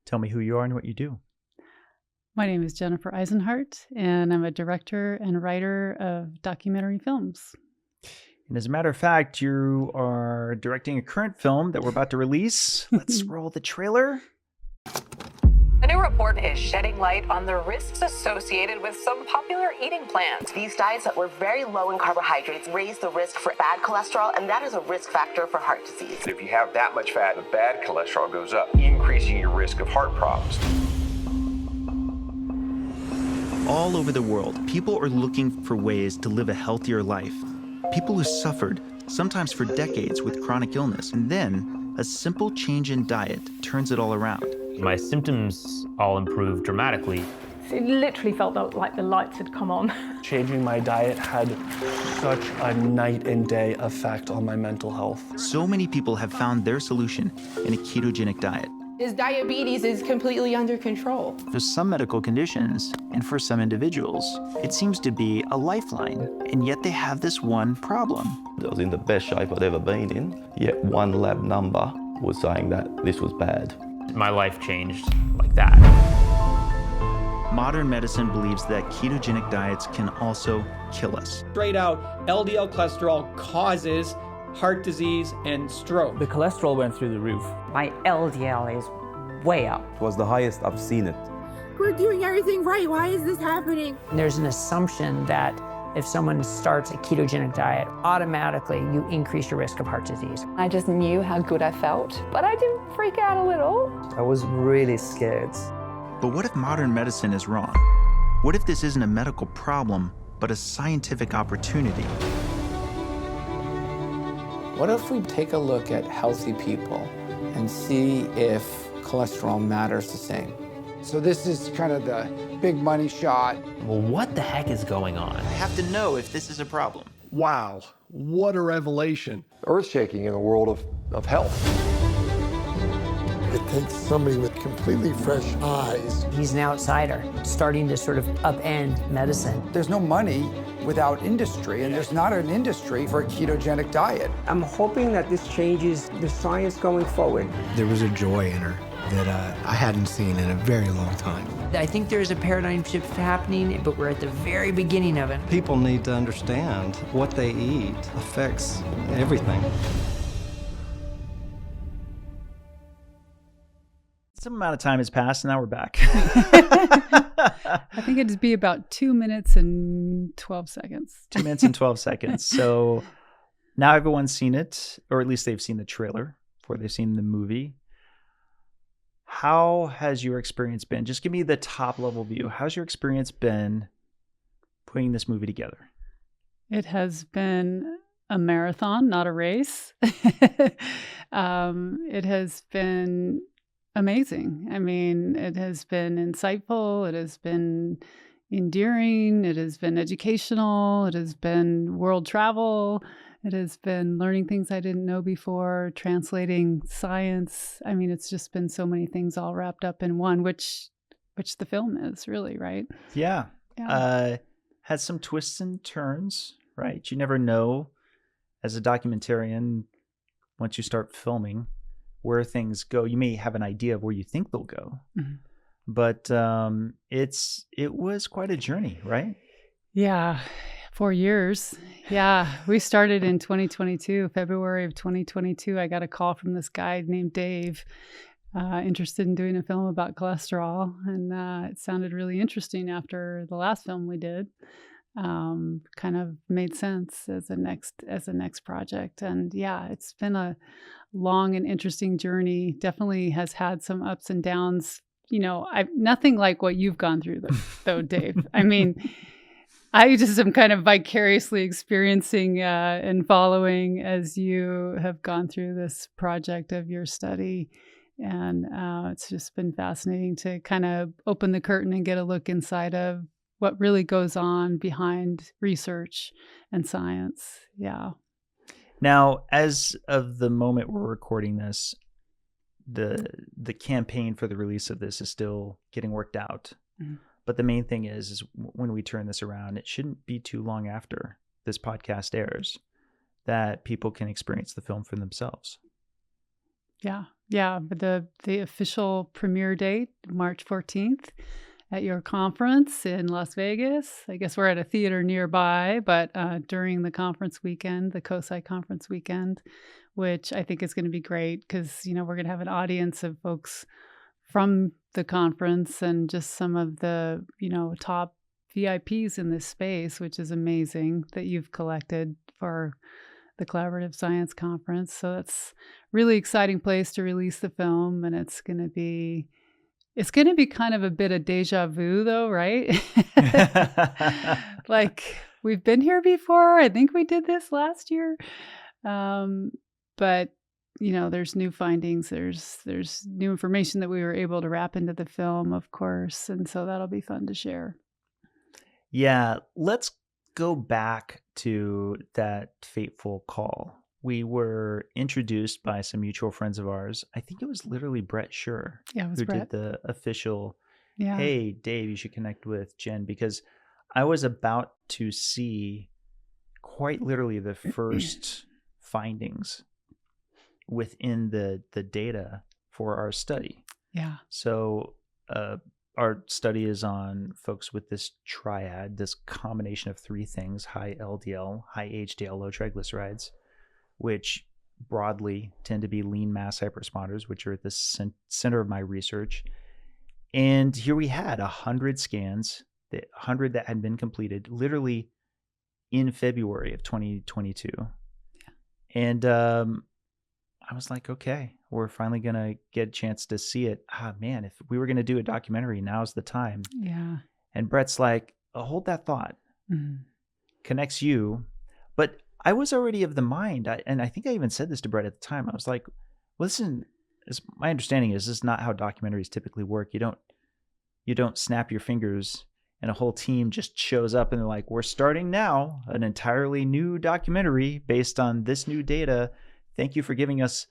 Tell me who you are and what you do. My name is Jennifer Isenhart, and I'm a director and writer of documentary films. And as a matter of fact, you are directing a current film that we're about to release. Let's roll the trailer. A new report is shedding light on the risks associated with some popular eating plans. These diets that were very low in carbohydrates raise the risk for bad cholesterol, and that is a risk factor for heart disease. If you have that much fat, the bad cholesterol goes up, increasing your risk of heart problems. All over the world, people are looking for ways to live a healthier life. People who suffered, sometimes for decades, with chronic illness, and then a simple change in diet turns it all around. My symptoms all improved dramatically. It literally felt like the lights had come on. Changing my diet had such a night and day effect on my mental health. So many people have found their solution in a ketogenic diet. His diabetes is completely under control. For some medical conditions, and for some individuals, it seems to be a lifeline, and yet they have this one problem. I was in the best shape I'd ever been in, yet one lab number was saying that this was bad. My life changed like that. Modern medicine believes that ketogenic diets can also kill us. Straight out, LDL cholesterol causes heart disease and stroke. The cholesterol went through the roof. My LDL is way up. It was the highest I've seen it. We're doing everything right. Why is this happening? There's an assumption that if someone starts a ketogenic diet, automatically you increase your risk of heart disease. I just knew how good I felt, but I did freak out a little. I was really scared. But what if modern medicine is wrong? What if this isn't a medical problem, but a scientific opportunity? What if we take a look at healthy people and see if cholesterol matters the same? So this is kind of the big money shot. Well, what the heck is going on? I have to know if this is a problem. Wow, what a revelation. Earth-shaking in the world of health. It takes somebody with completely fresh eyes. He's an outsider, starting to sort of upend medicine. There's no money without industry, and there's not an industry for a ketogenic diet. I'm hoping that this changes the science going forward. There was a joy in her that I hadn't seen in a very long time. I think there's a paradigm shift happening, but we're at the very beginning of it. People need to understand what they eat affects everything. Some amount of time has passed, and now we're back. I think it'd be about 2 minutes and 12 seconds. 2 minutes and 12 seconds. So now everyone's seen it, or at least they've seen the trailer before they've seen the movie. How has your experience been? Just give me the top level view. How's your experience been putting this movie together? It has been a marathon, not a race. It has been amazing. I mean, it has been insightful. It has been endearing. It has been educational. It has been world travel. It has been learning things I didn't know before, translating science. I mean, it's just been so many things all wrapped up in one, which the film is really, right? Yeah. Has some twists and turns, right? You never know as a documentarian, once you start filming, where things go. You may have an idea of where you think they'll go, but it was quite a journey, right? Yeah, 4 years. Yeah, we started in 2022, February of 2022. I got a call from this guy named Dave, interested in doing a film about cholesterol, and it sounded really interesting after the last film we did. Kind of made sense as a next project. And yeah, it's been a long and interesting journey. Definitely has had some ups and downs. You know, nothing like what you've gone through though, Dave. I mean, I just am kind of vicariously experiencing and following as you have gone through this project of your study. And it's just been fascinating to kind of open the curtain and get a look inside of what really goes on behind research and science. Yeah. Now, as of the moment we're recording this, the campaign for the release of this is still getting worked out. Mm-hmm. But the main thing is when we turn this around, it shouldn't be too long after this podcast airs that people can experience the film for themselves. Yeah. Yeah, but the official premiere date, March 14th, at your conference in Las Vegas. I guess we're at a theater nearby, but during the conference weekend, the COSI conference weekend, which I think is going to be great because, we're going to have an audience of folks from the conference and just some of the, top VIPs in this space, which is amazing that you've collected for the Collaborative Science Conference. So that's a really exciting place to release the film, and it's going to be kind of a bit of deja vu, though, right? Like, we've been here before. I think we did this last year. But, there's new findings. There's new information that we were able to wrap into the film, of course. And so that'll be fun to share. Yeah, let's go back to that fateful call. We were introduced by some mutual friends of ours. I think it was literally Brett Schur who did the official, hey, Dave, you should connect with Jen, because I was about to see quite literally the first findings within the data for our study. Yeah. So our study is on folks with this triad, this combination of three things: high LDL, high HDL, low triglycerides, which broadly tend to be lean mass hyperresponders, which are at the center of my research. And here we had 100 scans, 100 that had been completed literally in February of 2022. Yeah. And I was like, okay, we're finally going to get a chance to see it. Man, if we were going to do a documentary, now's the time. Yeah. And Brett's like, hold that thought. Mm-hmm. Connects you. But I was already of the mind, and I think I even said this to Brett at the time. I was like, listen, my understanding is this is not how documentaries typically work. You don't snap your fingers and a whole team just shows up and they're like, we're starting now an entirely new documentary based on this new data. Thank you for giving us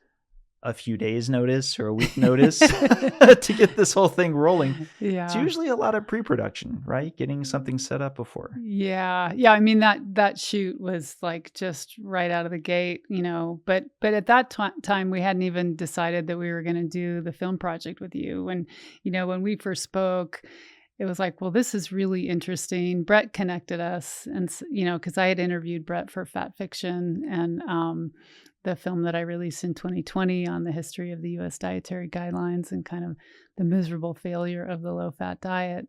a few days notice or a week notice to get this whole thing rolling. Yeah. It's usually a lot of pre-production, right? Getting something set up before. Yeah. Yeah. I mean, that shoot was like just right out of the gate, but at that time we hadn't even decided that we were going to do the film project with you. And, when we first spoke, it was like, well, this is really interesting. Brett connected us and, cause I had interviewed Brett for Fat Fiction and, the film that I released in 2020 on the history of the U.S. dietary guidelines and kind of the miserable failure of the low-fat diet.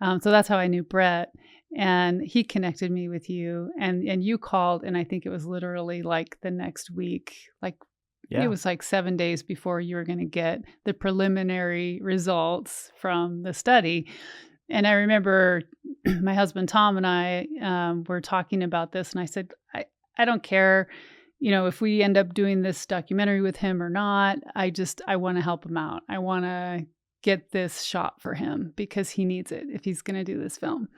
So that's how I knew Brett. And he connected me with you. And you called, and I think it was literally like the next week. It was like 7 days before you were going to get the preliminary results from the study. And I remember my husband Tom and I were talking about this, and I said, I don't care if we end up doing this documentary with him or not. I want to help him out. I want to get this shot for him because he needs it if he's going to do this film.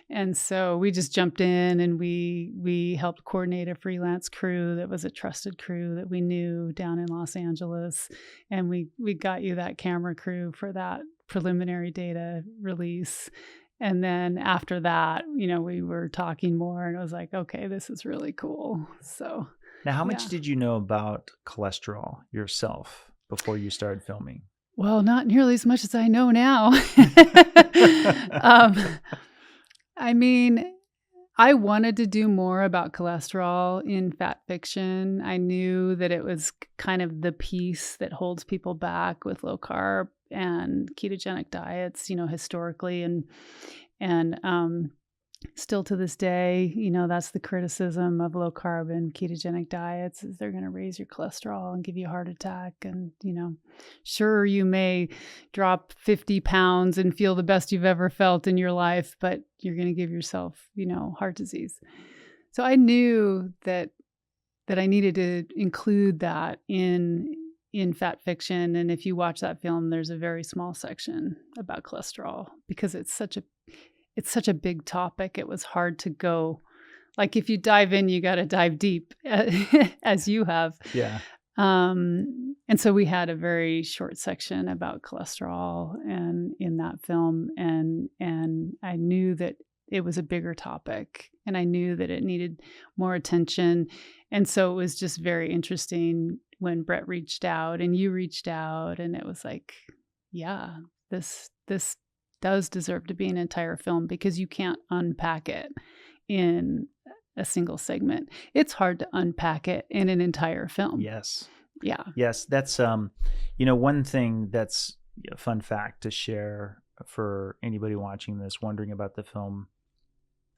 And so we just jumped in and we helped coordinate a freelance crew that was a trusted crew that we knew down in Los Angeles. And we got you that camera crew for that preliminary data release. And then after that, we were talking more and I was like, okay, this is really cool. So now, how much did you know about cholesterol yourself before you started filming? Well, not nearly as much as I know now. I mean, I wanted to do more about cholesterol in Fat Fiction. I knew that it was kind of the piece that holds people back with low carb and ketogenic diets, historically. And still to this day, that's the criticism of low carb and ketogenic diets is they're going to raise your cholesterol and give you a heart attack. And, sure, you may drop 50 pounds and feel the best you've ever felt in your life, but you're going to give yourself, heart disease. So I knew that I needed to include that in Fat Fiction. And if you watch that film, there's a very small section about cholesterol because it's such a big topic. It was hard to go. Like if you dive in, you got to dive deep as you have. Yeah. And so we had a very short section about cholesterol and in that film. And I knew that it was a bigger topic and I knew that it needed more attention. And so it was just very interesting when Brett reached out and you reached out, and it was like, yeah, this does deserve to be an entire film, because you can't unpack it in a single segment. It's hard to unpack it in an entire film. Yes. Yeah. Yes. That's, one thing that's a fun fact to share for anybody watching this, wondering about the film.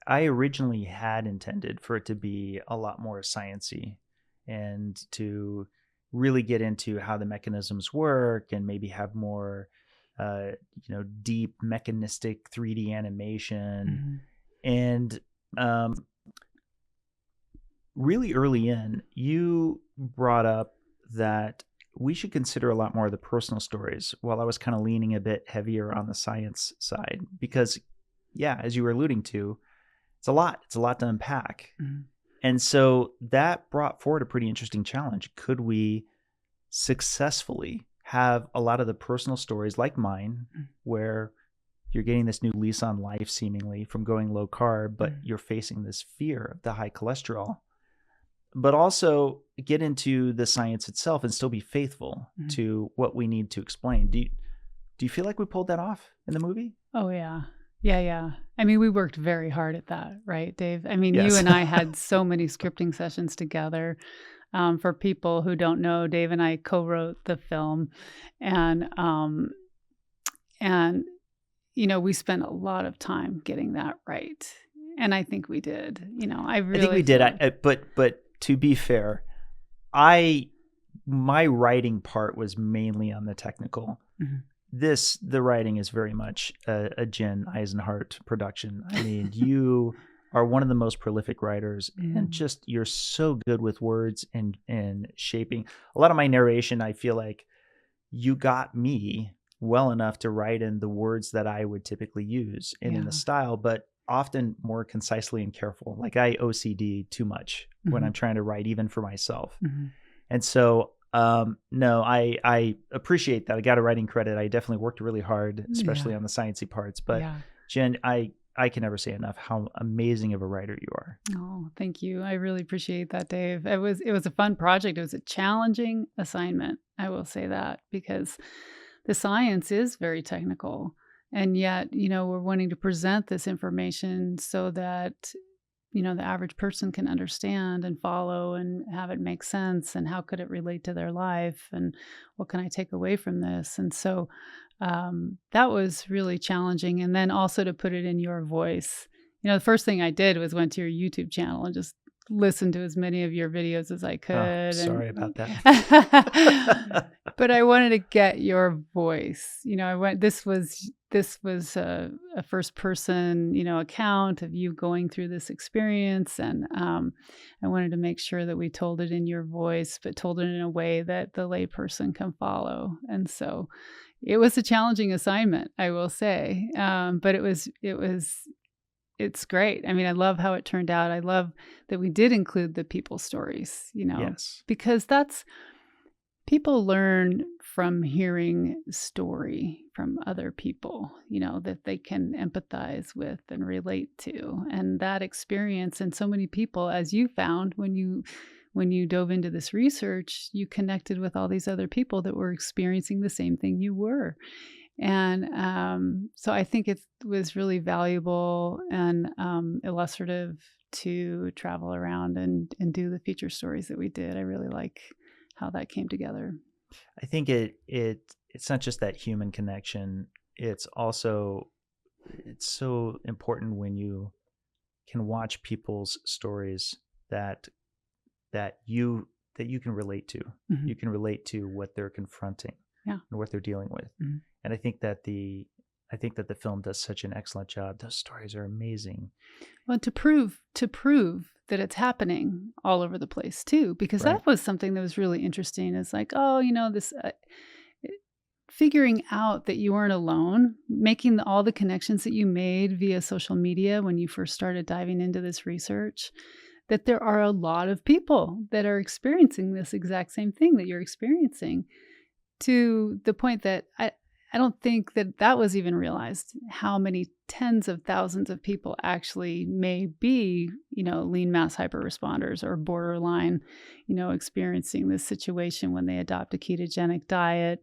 I originally had intended for it to be a lot more sciencey and to really get into how the mechanisms work and maybe have more deep mechanistic 3D animation. And really early in, you brought up that we should consider a lot more of the personal stories, while I was kind of leaning a bit heavier on the science side, because as you were alluding to, it's a lot to unpack. And so that brought forward a pretty interesting challenge. Could we successfully have a lot of the personal stories like mine, where you're getting this new lease on life seemingly from going low carb, but you're facing this fear of the high cholesterol, but also get into the science itself and still be faithful to what we need to explain. Do you feel like we pulled that off in the movie? Oh, yeah. Yeah. I mean, we worked very hard at that, right, Dave? I mean, Yes. You and I had so many scripting sessions together. For people who don't know, Dave and I co-wrote the film, and we spent a lot of time getting that right. And I think we did. I think we did. But to be fair, my writing part was mainly on the technical. The writing is very much a Jen Isenhart production. I mean, you are one of the most prolific writers, and just, you're so good with words and shaping. A lot of my narration, I feel like you got me well enough to write in the words that I would typically use and in the style, but often more concisely and careful. Like, I OCD too much when I'm trying to write, even for myself. And so, no, I appreciate that. I got a writing credit. I definitely worked really hard, especially on the sciencey parts. But Jen, I can never say enough how amazing of a writer you are. Oh, thank you. I really appreciate that, Dave. It was a fun project. It was a challenging assignment. I will say that, because the science is very technical, and yet, we're wanting to present this information so that, the average person can understand and follow and have it make sense, and how could it relate to their life, and what can I take away from this? And so that was really challenging. And then also to put it in your voice. The first thing I did was went to your YouTube channel and just listened to as many of your videos as I could. Sorry about that. But I wanted to get your voice. This was a first person, account of you going through this experience. And I wanted to make sure that we told it in your voice, but told it in a way that the layperson can follow. And so it was a challenging assignment, I will say. But it's great. I mean, I love how it turned out. I love that we did include the people's stories, Yes. Because people learn from hearing story from other people, that they can empathize with and relate to. And that experience, and so many people, as you found when you dove into this research, you connected with all these other people that were experiencing the same thing you were. And so I think it was really valuable and illustrative to travel around and do the feature stories that we did. I really like how that came together. I think it's not just that human connection. It's so important when you can watch people's stories that you can relate to. You can relate to what they're confronting and what they're dealing with. And I think that the film does such an excellent job. Those stories are amazing. Well, to prove that it's happening all over the place too, because that was something that was really interesting. It's like, this figuring out that you weren't alone, making all the connections that you made via social media when you first started diving into this research, that there are a lot of people that are experiencing this exact same thing that you're experiencing, to the point that I don't think that was even realized, how many tens of thousands of people actually may be, lean mass hyperresponders or borderline, experiencing this situation when they adopt a ketogenic diet.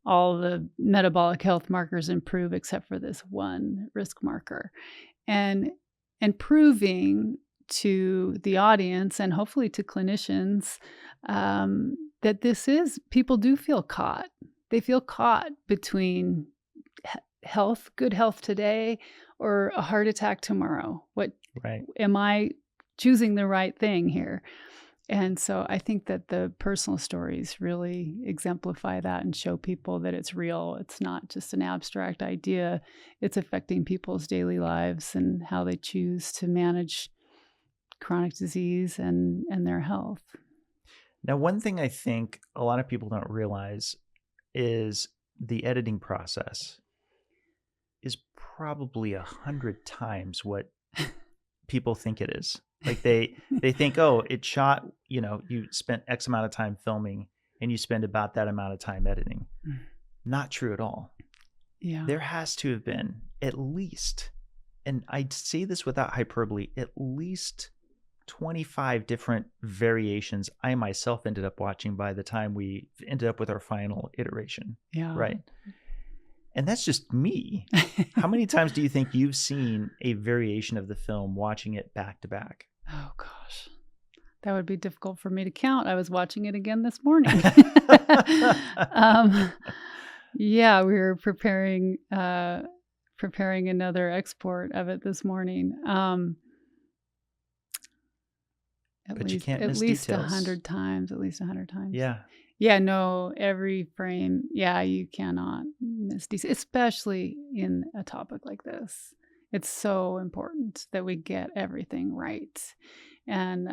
All the metabolic health markers improve except for this one risk marker. And proving to the audience and hopefully to clinicians that people do feel caught. They feel caught between good health today or a heart attack tomorrow. Am I choosing the right thing here? And so I think that the personal stories really exemplify that and show people that it's real. It's not just an abstract idea. It's affecting people's daily lives and how they choose to manage chronic disease and their health. Now, one thing I think a lot of people don't realize is the editing process is probably 100 times what people think it is. Like they think, oh, it shot, you spent X amount of time filming and you spend about that amount of time editing. Not true at all. Yeah. There has to have been at least, and I'd say this without hyperbole, at least 25 different variations I myself ended up watching by the time we ended up with our final iteration. Yeah. Right. And that's just me. How many times do you think you've seen a variation of the film watching it back to back? Oh, gosh. That would be difficult for me to count. I was watching it again this morning. Yeah, we were preparing another export of it this morning. You can't miss at least details. 100 times. At least 100 times. Yeah. Yeah, no, every frame. Yeah, you cannot miss details, especially in a topic like this. It's so important that we get everything right. And,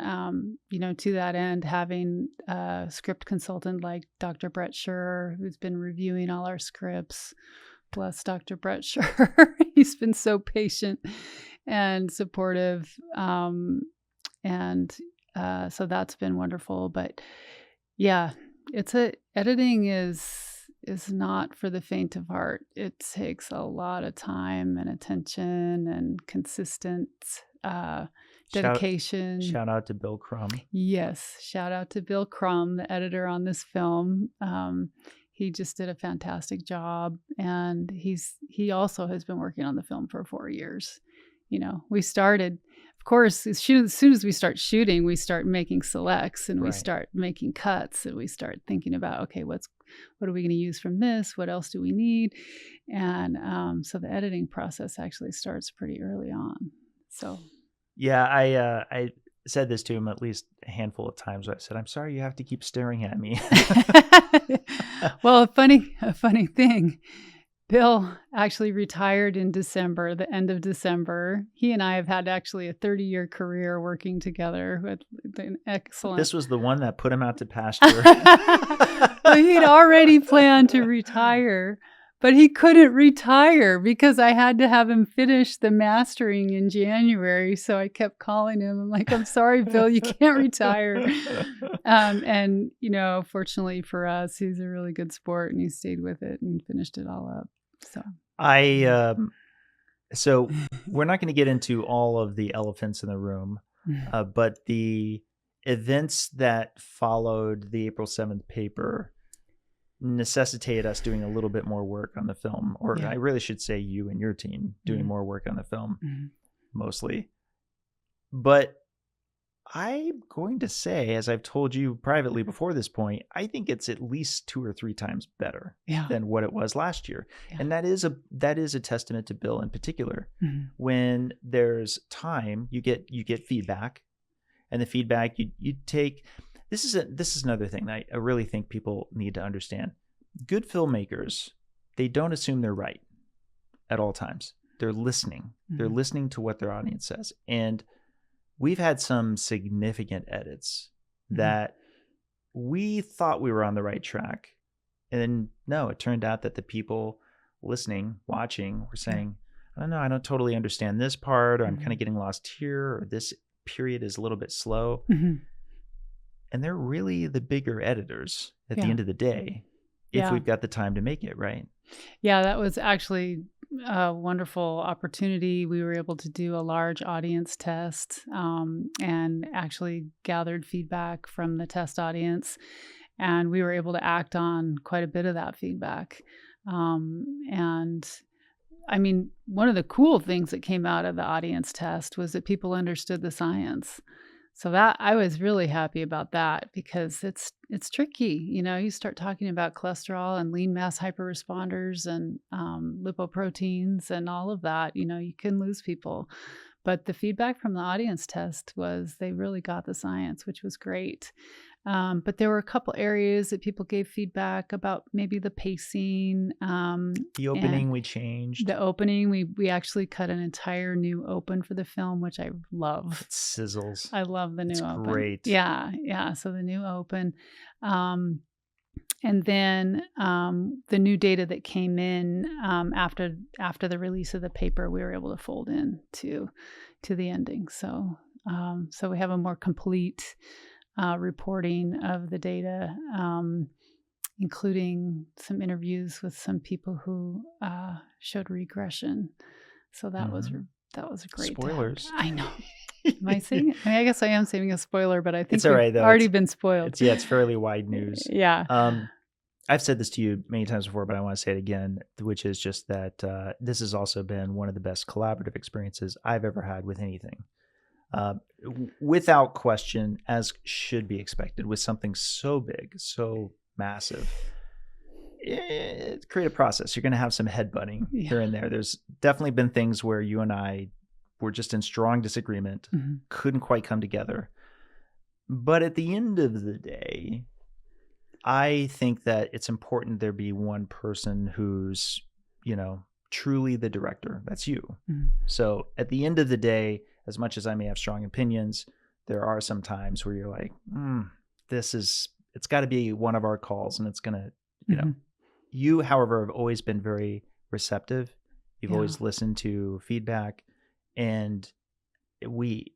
to that end, having a script consultant like Dr. Brett Scher, who's been reviewing all our scripts, bless Dr. Brett Scher. He's been so patient and supportive. So that's been wonderful. But yeah, editing is not for the faint of heart. It takes a lot of time and attention and consistent dedication. Shout out to Bill Crum. Yes, shout out to Bill Crum, the editor on this film. He just did a fantastic job, and he also has been working on the film for 4 years. We started. Of course, as soon as we start shooting, we start making selects and we start making cuts and we start thinking about, okay, what are we going to use from this? What else do we need? And so the editing process actually starts pretty early on. So, yeah, I said this to him at least a handful of times. I said, I'm sorry you have to keep staring at me. Well, a funny thing. Bill actually retired in December, the end of December. He and I have had actually a 30-year career working together with an excellent... This was the one that put him out to pasture. Well, he'd already planned to retire, but he couldn't retire because I had to have him finish the mastering in January. So I kept calling him. I'm like, I'm sorry, Bill, you can't retire. And, fortunately for us, he's a really good sport and he stayed with it and finished it all up. So we're not going to get into all of the elephants in the room, but the events that followed the April 7th paper necessitated us doing a little bit more work on the film, or I really should say you and your team doing more work on the film, mostly. But I'm going to say, as I've told you privately before this point, I think it's at least 2 or 3 times better than what it was last year. Yeah. And that is a testament to Bill in particular. When there's time, you get feedback, and the feedback you take. This is another thing that I really think people need to understand. Good filmmakers, they don't assume they're right at all times. They're listening. They're listening to what their audience says. And we've had some significant edits that we thought we were on the right track. And then, no, it turned out that the people listening, watching, were saying, I don't know, I don't totally understand this part, or I'm kind of getting lost here, or this period is a little bit slow. And they're really the bigger editors at the end of the day. if we've got the time to make it, right? Yeah, that was actually a wonderful opportunity. We were able to do a large audience test and actually gathered feedback from the test audience. And we were able to act on quite a bit of that feedback. And I mean, one of the cool things that came out of the audience test was that people understood the science. So that I was really happy about that, because it's tricky. You know, you start talking about cholesterol and lean mass hyperresponders and lipoproteins and all of that, you know, you can lose people. But the feedback from the audience test was they really got the science, which was great. But there were a couple areas that people gave feedback about, maybe the pacing. The opening we changed. The opening, we actually cut an entire new open for the film, which I love. It sizzles. I love the new open. Great. Yeah. So the new open. And then the new data that came in after the release of the paper, we were able to fold in to the ending. So we have a more complete reporting of the data, including some interviews with some people who showed regression. So that was a great. Spoilers. I know. Am I saying? I mean, I guess I am saving a spoiler, but I think it's all right, though. Already been spoiled. It's fairly wide news. Yeah. I've said this to you many times before, but I want to say it again, which is just that this has also been one of the best collaborative experiences I've ever had with anything. Without question, as should be expected, with something so big, so massive. It's creative process. You're going to have some headbutting here and there. There's definitely been things where you and I were just in strong disagreement, couldn't quite come together. But at the end of the day, I think that it's important there be one person who's, you know, truly the director. That's you. So at the end of the day, as much as I may have strong opinions, there are some times where you're like, it's got to be one of our calls, and it's going to, you know. You, however, have always been very receptive. You've always listened to feedback, and we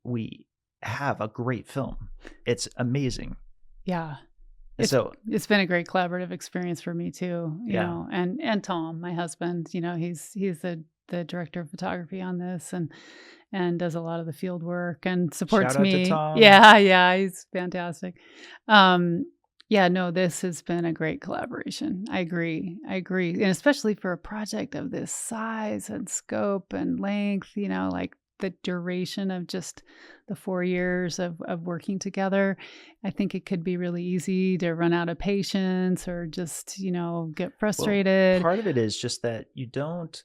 have a great film. It's amazing. Yeah. It's been a great collaborative experience for me too, you know, and Tom, my husband, you know, he's the director of photography on this and does a lot of the field work and supports me. Shout out to Tom. Yeah, he's fantastic. This has been a great collaboration. I agree. And especially for a project of this size and scope and length, you know, like the duration of just the 4 years of working together, I think it could be really easy to run out of patience or just, you know, get frustrated. Well, part of it is just that you don't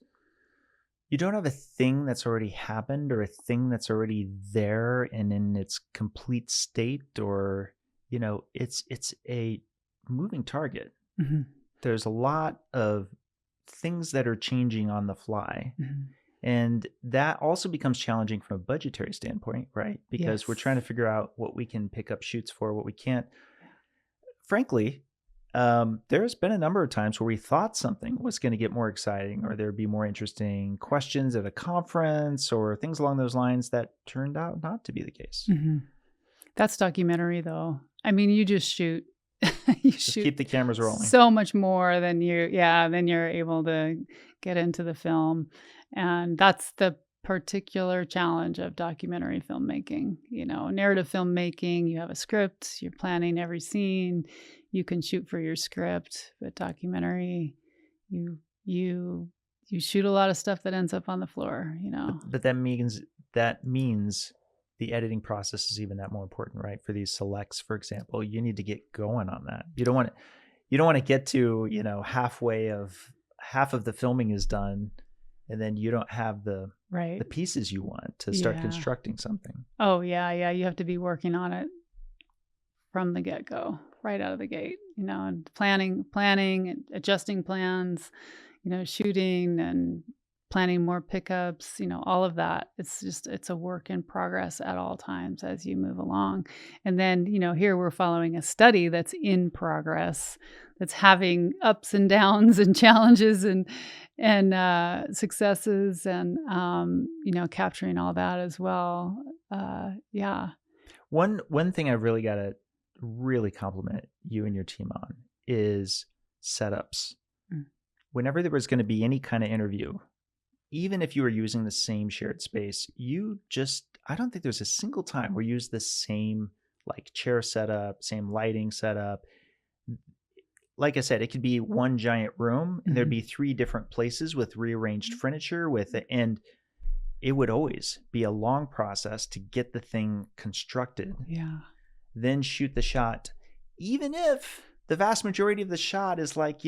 have a thing that's already happened or a thing that's already there and in its complete state, or, you know, it's a moving target. There's a lot of things that are changing on the fly. And that also becomes challenging from a budgetary standpoint, right? Because we're trying to figure out what we can pick up shoots for, what we can't. Frankly, there's been a number of times where we thought something was going to get more exciting, or there'd be more interesting questions at a conference or things along those lines that turned out not to be the case. That's documentary, though. I mean, you just shoot. Just keep the cameras rolling. So much more than you're able to get into the film. And that's the particular challenge of documentary filmmaking. You know, narrative filmmaking, you have a script, you're planning every scene, you can shoot for your script. But documentary, you shoot a lot of stuff that ends up on the floor, you know. But that means the editing process is even that more important, right? For these selects, for example, you need to get going on that. You don't want to get to, you know, half of the filming is done, and then you don't have the pieces you want to start constructing something. Oh yeah. You have to be working on it from the get-go, right out of the gate, you know, and planning, adjusting plans, you know, shooting and planning more pickups, you know, all of that. It's a work in progress at all times as you move along. And then, you know, here we're following a study that's in progress, that's having ups and downs and challenges and successes and, you know, capturing all that as well. One thing I really got to compliment you and your team on is setups. Whenever there was going to be any kind of interview, even if you were using the same shared space, I don't think there's a single time where you use the same like chair setup, same lighting setup. Like I said, it could be one giant room and there'd be 3 different places with rearranged furniture and it would always be a long process to get the thing constructed. Yeah. Then shoot the shot, even if the vast majority of the shot is like,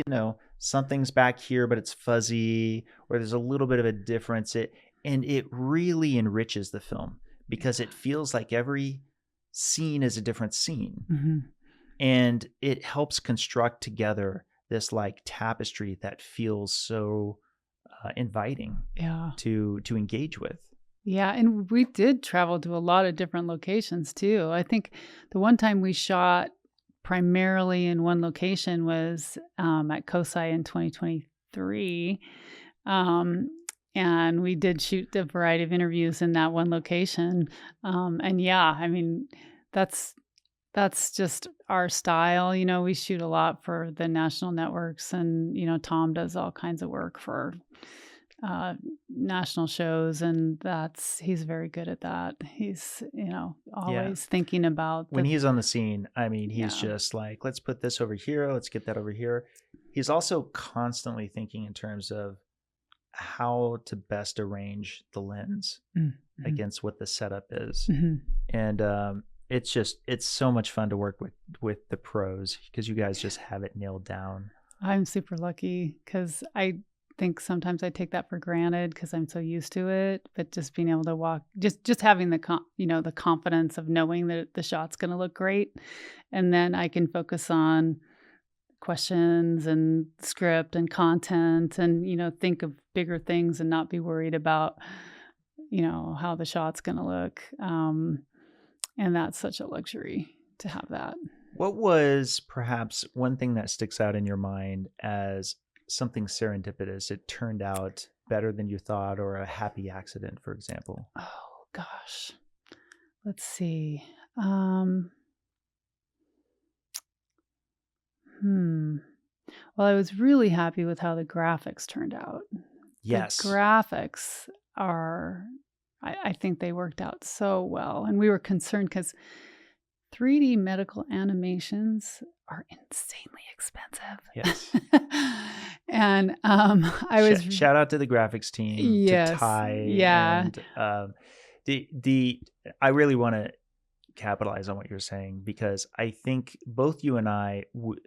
something's back here, but it's fuzzy, or there's a little bit of a difference. And it really enriches the film because it feels like every scene is a different scene. Mm-hmm. And it helps construct together this like tapestry that feels so inviting to engage with. Yeah, and we did travel to a lot of different locations too. I think the one time we shot primarily in one location was at COSI in 2023. And we did shoot a variety of interviews in that one location. And yeah, I mean, that's just our style. We shoot a lot for the national networks, and, Tom does all kinds of work for national shows, and he's very good at that. He's always thinking about when he's on the scene. I mean, he's just like, let's put this over here, let's get that over here. He's also constantly thinking in terms of how to best arrange the lens against what the setup is. And it's so much fun to work with the pros because you guys just have it nailed down. I'm super lucky because I think sometimes I take that for granted because I'm so used to it, but just being able to walk, just having the confidence of knowing that the shot's going to look great, and then I can focus on questions and script and content, and think of bigger things and not be worried about how the shot's going to look, and that's such a luxury to have that. What was perhaps one thing that sticks out in your mind as something serendipitous? It turned out better than you thought, or a happy accident, for example? Oh gosh, let's see. Well, I was really happy with how the graphics turned out. Yes, the graphics are. I think they worked out so well, and we were concerned because 3D medical animations are insanely expensive. Yes. And I was shout out to the graphics team, to Ty. Yeah. And I really want to capitalize on what you're saying, because I think both you and I, we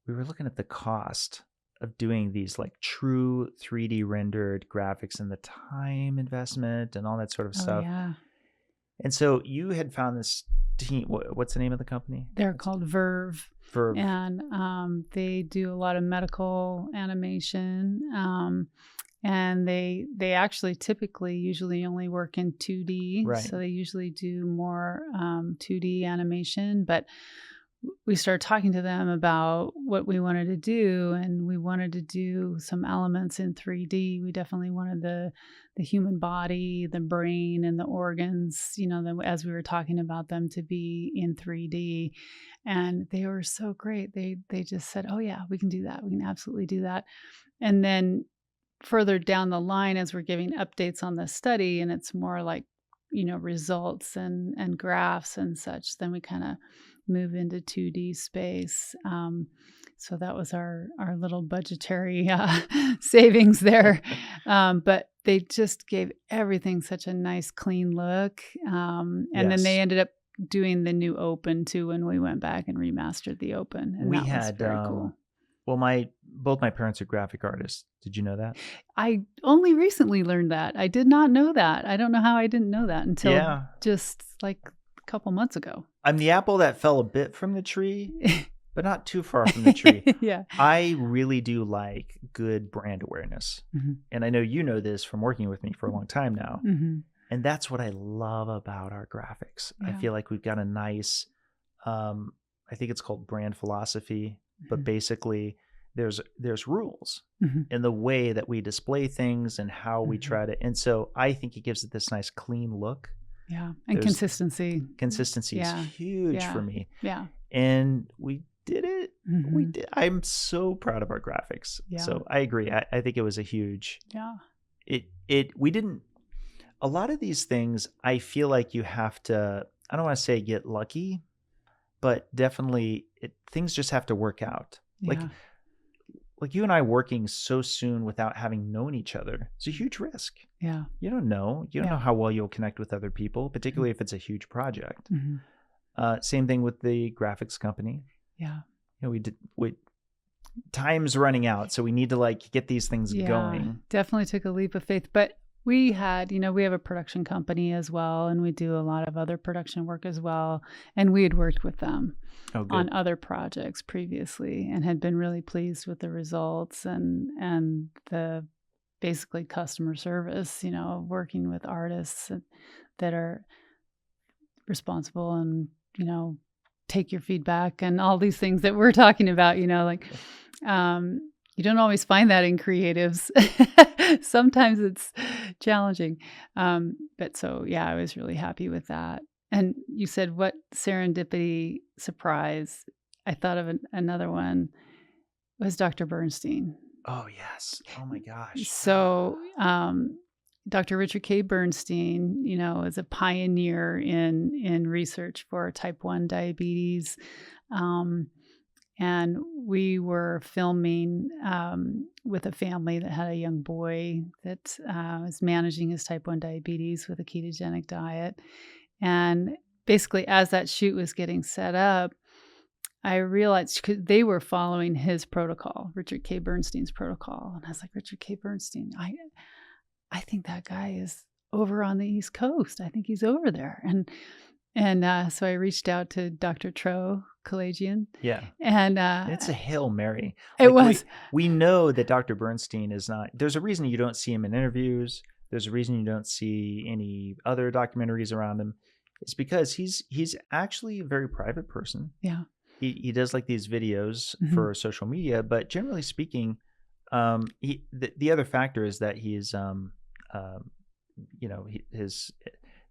were looking at the cost of doing these like true 3D rendered graphics and the time investment and all that sort of stuff. Yeah. And so you had found this team. What's the name of the company? They're called Verve. Verve. And they do a lot of medical animation. And they actually usually only work in 2D. Right. So they usually do more 2D animation. But we started talking to them about what we wanted to do, and we wanted to do some elements in 3D. We definitely wanted the human body, the brain, and the organs, as we were talking about them, to be in 3D. And they were so great. They just said, oh yeah, we can do that. We can absolutely do that. And then further down the line, as we're giving updates on the study, and it's more like, results and graphs and such, then we kind of move into 2D space. So that was our little budgetary savings there. But they just gave everything such a nice, clean look. And then they ended up doing the new Open too when we went back and remastered the Open. And that was very cool. Well, both my parents are graphic artists. Did you know that? I only recently learned that. I did not know that. I don't know how I didn't know that until just like a couple months ago. I'm the apple that fell a bit from the tree, but not too far from the tree. Yeah. I really do like good brand awareness. Mm-hmm. And I know you know this from working with me for a long time now. Mm-hmm. And that's what I love about our graphics. Yeah. I feel like we've got a nice, I think it's called brand philosophy, but basically there's rules in the way that we display things and how we try to. And so I think it gives it this nice clean look. Yeah. And consistency. Consistency is huge for me. Yeah. And we did it We did. I'm so proud of our graphics. Yeah. So I agree. I think it was a huge. Yeah. We didn't. A lot of these things, I feel like you have to. I don't want to say get lucky, but definitely things just have to work out. Yeah. Like you and I working so soon without having known each other, it's a huge risk. Yeah. You don't know. You don't know how well you'll connect with other people, particularly if it's a huge project. Same thing with the graphics company. Yeah. Time's running out, so we need to like get these things going. Definitely took a leap of faith. But we had, we have a production company as well, and we do a lot of other production work as well. And we had worked with them on other projects previously and had been really pleased with the results and the basically customer service, working with artists that are responsible and, take your feedback and all these things that we're talking about, you don't always find that in creatives. Sometimes it's challenging. But so, I was really happy with that. And you said, what serendipity surprise? I thought of another one was Dr. Bernstein. Oh, yes. Oh, my gosh. So Dr. Richard K. Bernstein, is a pioneer in research for type 1 diabetes. And we were filming with a family that had a young boy that was managing his type 1 diabetes with a ketogenic diet. And basically, as that shoot was getting set up, I realized they were following his protocol, Richard K. Bernstein's protocol. And I was like, Richard K. Bernstein, I think that guy is over on the East Coast. I think he's over there. And so I reached out to Dr. Tro Kalayjian. Yeah. And it's a Hail Mary. It was. We know that Dr. Bernstein is not, there's a reason you don't see him in interviews. There's a reason you don't see any other documentaries around him. It's because he's actually a very private person. Yeah. He does like these videos for social media, but generally speaking, the other factor is that he's, the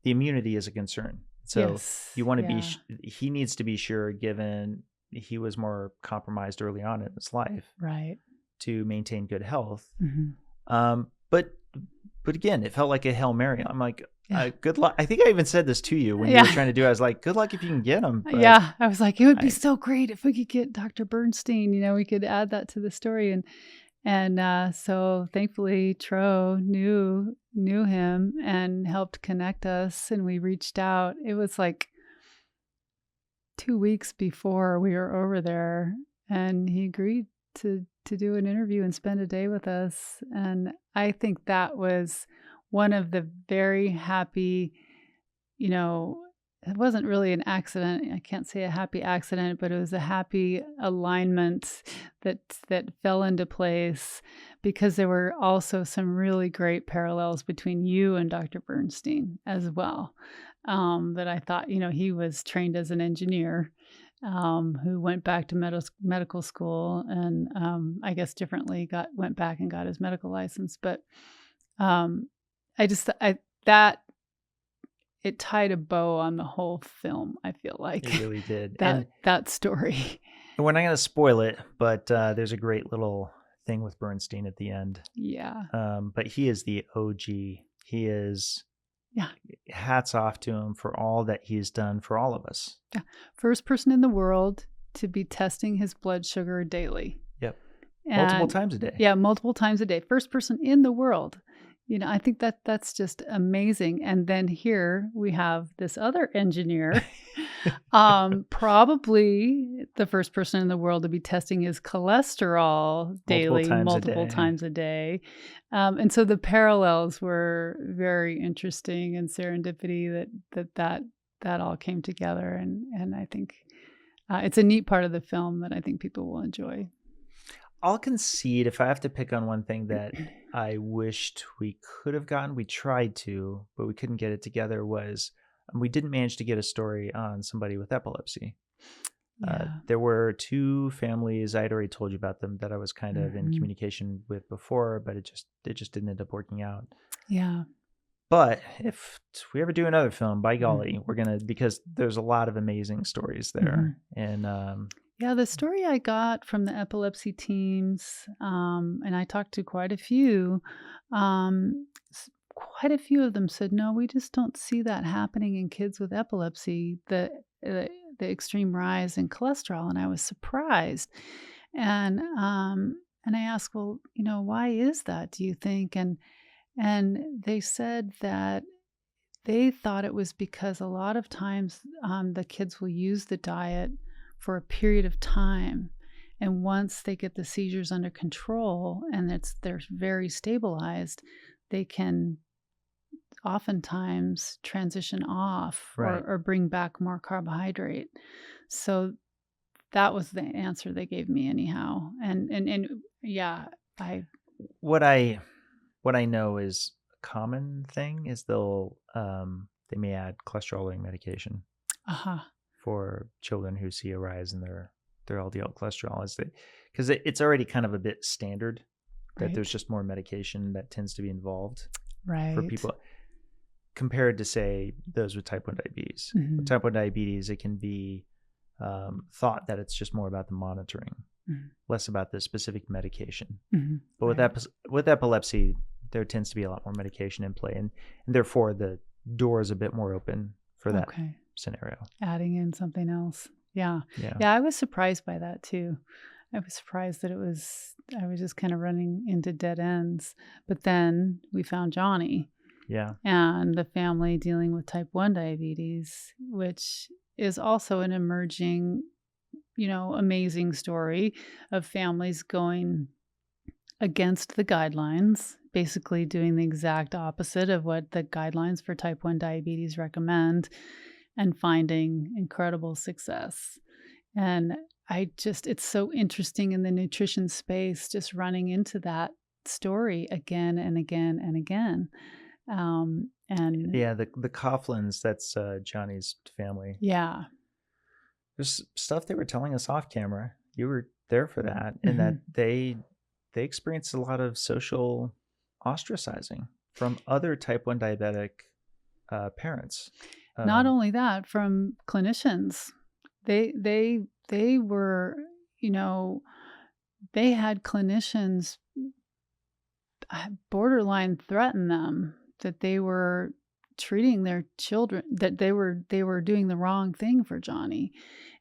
immunity is a concern. So you want to he needs to be sure, given he was more compromised early on in his life, right, to maintain good health. But again, it felt like a Hail Mary. I'm like, good luck. I think I even said this to you when you were trying to do it. I was like, good luck if you can get him. But I was like, it would be so great if we could get Dr. Bernstein. We could add that to the story. And so thankfully, Tro knew him and helped connect us. And we reached out. It was like 2 weeks before we were over there. And he agreed to do an interview and spend a day with us. And I think that was one of the very happy, it wasn't really an accident. I can't say a happy accident, but it was a happy alignment that fell into place, because there were also some really great parallels between you and Dr. Bernstein as well. That I thought, he was trained as an engineer who went back to medical school and I guess differently went back and got his medical license. But it tied a bow on the whole film, I feel like. It really did. that story. We're not going to spoil it, but there's a great little thing with Bernstein at the end. Yeah. But he is the OG. He is... hats off to him for all that he's done for all of us. Yeah. First person in the world to be testing his blood sugar daily. Yep. Multiple times a day. Yeah, multiple times a day. First person in the world. I think that's just amazing. And then here we have this other engineer, probably the first person in the world to be testing his cholesterol daily, multiple times a day. And so the parallels were very interesting, and serendipity that all came together. And I think it's a neat part of the film that I think people will enjoy. I'll concede, if I have to pick on one thing that I wished we could have gotten, we tried to, but we couldn't get it together, was we didn't manage to get a story on somebody with epilepsy. There were 2 families, I had already told you about them, that I was kind of in communication with before, but it just didn't end up working out. Yeah. But if we ever do another film, by golly, we're going to, because there's a lot of amazing stories there. And Yeah, the story I got from the epilepsy teams, and I talked to quite a few, quite a few of them said, no, we just don't see that happening in kids with epilepsy, the extreme rise in cholesterol. And I was surprised. And I asked, well, why is that, do you think? And they said that they thought it was because a lot of times the kids will use the diet for a period of time. And once they get the seizures under control and they're very stabilized, they can oftentimes transition off or bring back more carbohydrate. So that was the answer they gave me anyhow. And yeah, what I know is a common thing is they may add cholesterol-lowering medication for children who see a rise in their LDL cholesterol, because it's already kind of a bit standard that there's just more medication that tends to be involved for people compared to, say, those with type 1 diabetes. With type 1 diabetes, it can be thought that it's just more about the monitoring, less about the specific medication. But with epilepsy, there tends to be a lot more medication in play, and therefore the door is a bit more open for that scenario. Adding in something else. Yeah, I was surprised by that too. I was surprised that I was just kind of running into dead ends. But then we found Johnny. Yeah. And the family dealing with type 1 diabetes, which is also an emerging, amazing story of families going against the guidelines, basically doing the exact opposite of what the guidelines for type 1 diabetes recommend, and finding incredible success. And it's so interesting in the nutrition space, just running into that story again and again and again. And yeah, the Coughlins, that's Johnny's family. Yeah. There's stuff they were telling us off camera. You were there for that, and that they experienced a lot of social ostracizing from other type 1 diabetic parents. Not only that, from clinicians. They were, they had clinicians borderline threaten them that they were treating their children, that they were doing the wrong thing for Johnny.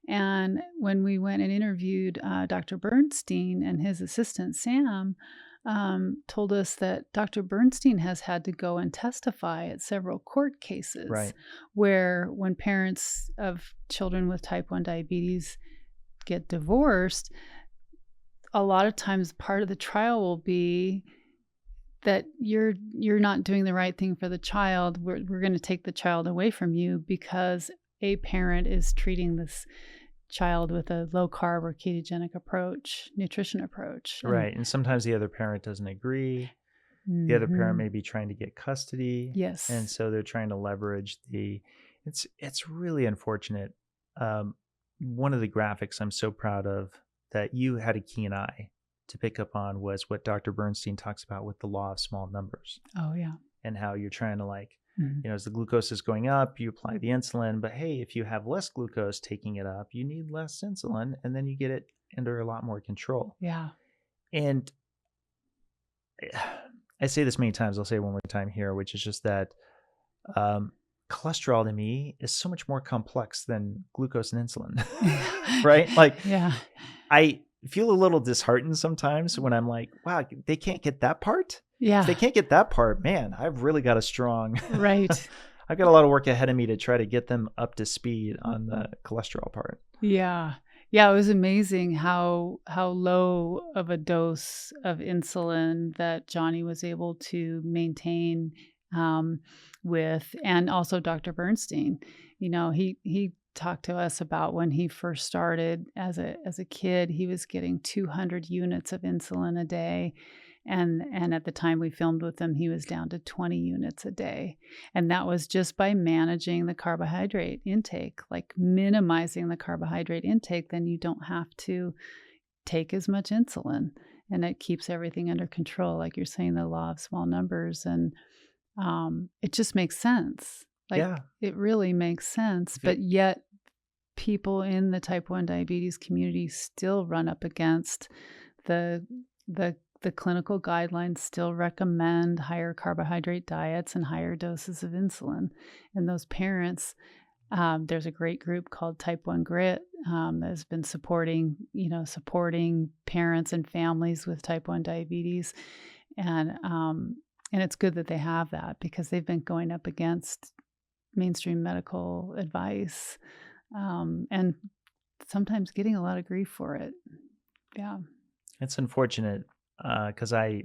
And when we went and interviewed Dr. Bernstein, and his assistant Sam told us that Dr. Bernstein has had to go and testify at several court cases where, when parents of children with type 1 diabetes get divorced, a lot of times part of the trial will be that you're not doing the right thing for the child. We're going to take the child away from you because a parent is treating this child with a low-carb or ketogenic nutrition approach. Right. And sometimes the other parent doesn't agree. The other parent may be trying to get custody. Yes. And so they're trying to leverage it's really unfortunate. One of the graphics I'm so proud of that you had a keen eye to pick up on was what Dr. Bernstein talks about with the law of small numbers. Oh, yeah. And how you're trying to as the glucose is going up, you apply the insulin, but hey, if you have less glucose taking it up, you need less insulin, and then you get it under a lot more control. Yeah. And I say this many times, I'll say it one more time here, which is just that cholesterol to me is so much more complex than glucose and insulin, right? I feel a little disheartened sometimes when I'm like, wow, they can't get that part? Yeah. If they can't get that part, man, I've really got a strong... Right. I've got a lot of work ahead of me to try to get them up to speed on the cholesterol part. Yeah. Yeah, it was amazing how low of a dose of insulin that Johnny was able to maintain with, and also Dr. Bernstein. He talked to us about when he first started as a kid, he was getting 200 units of insulin a day. And at the time we filmed with him, he was down to 20 units a day. And that was just by managing the carbohydrate intake, like minimizing the carbohydrate intake. Then you don't have to take as much insulin, and it keeps everything under control. Like you're saying, the law of small numbers. And it just makes sense. It really makes sense. But yet people in the type 1 diabetes community still run up against the clinical guidelines still recommend higher carbohydrate diets and higher doses of insulin. And those parents, there's a great group called Type 1 Grit that has been supporting parents and families with type 1 diabetes. And it's good that they have that, because they've been going up against mainstream medical advice and sometimes getting a lot of grief for it. Yeah. It's unfortunate because I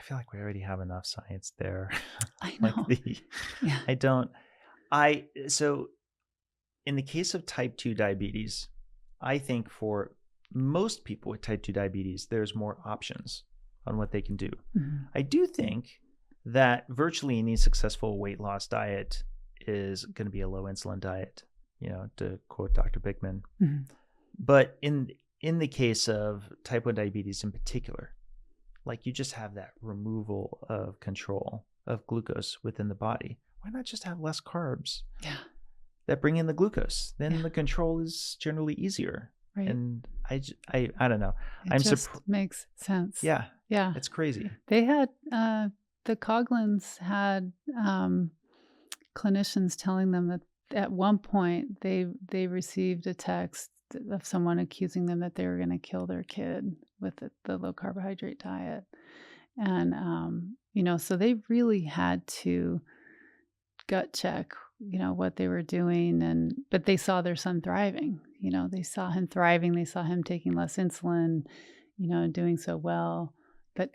feel like we already have enough science there. I know. So in the case of type 2 diabetes, I think for most people with type 2 diabetes, there's more options on what they can do. Mm-hmm. I do think that virtually any successful weight loss diet is going to be a low insulin diet, to quote Dr. Bickman. Mm-hmm. But in the case of type 1 diabetes in particular, like you just have that removal of control of glucose within the body. Why not just have less carbs? Yeah. That bring in the glucose? Then the control is generally easier. Right. And I don't know. It makes sense. Yeah. Yeah. It's crazy. They had, the Coughlin's had clinicians telling them that at one point they received a text of someone accusing them that they were going to kill their kid with the low carbohydrate diet. And, so they really had to gut check, what they were doing. But they saw their son thriving, they saw him thriving. They saw him taking less insulin, doing so well. But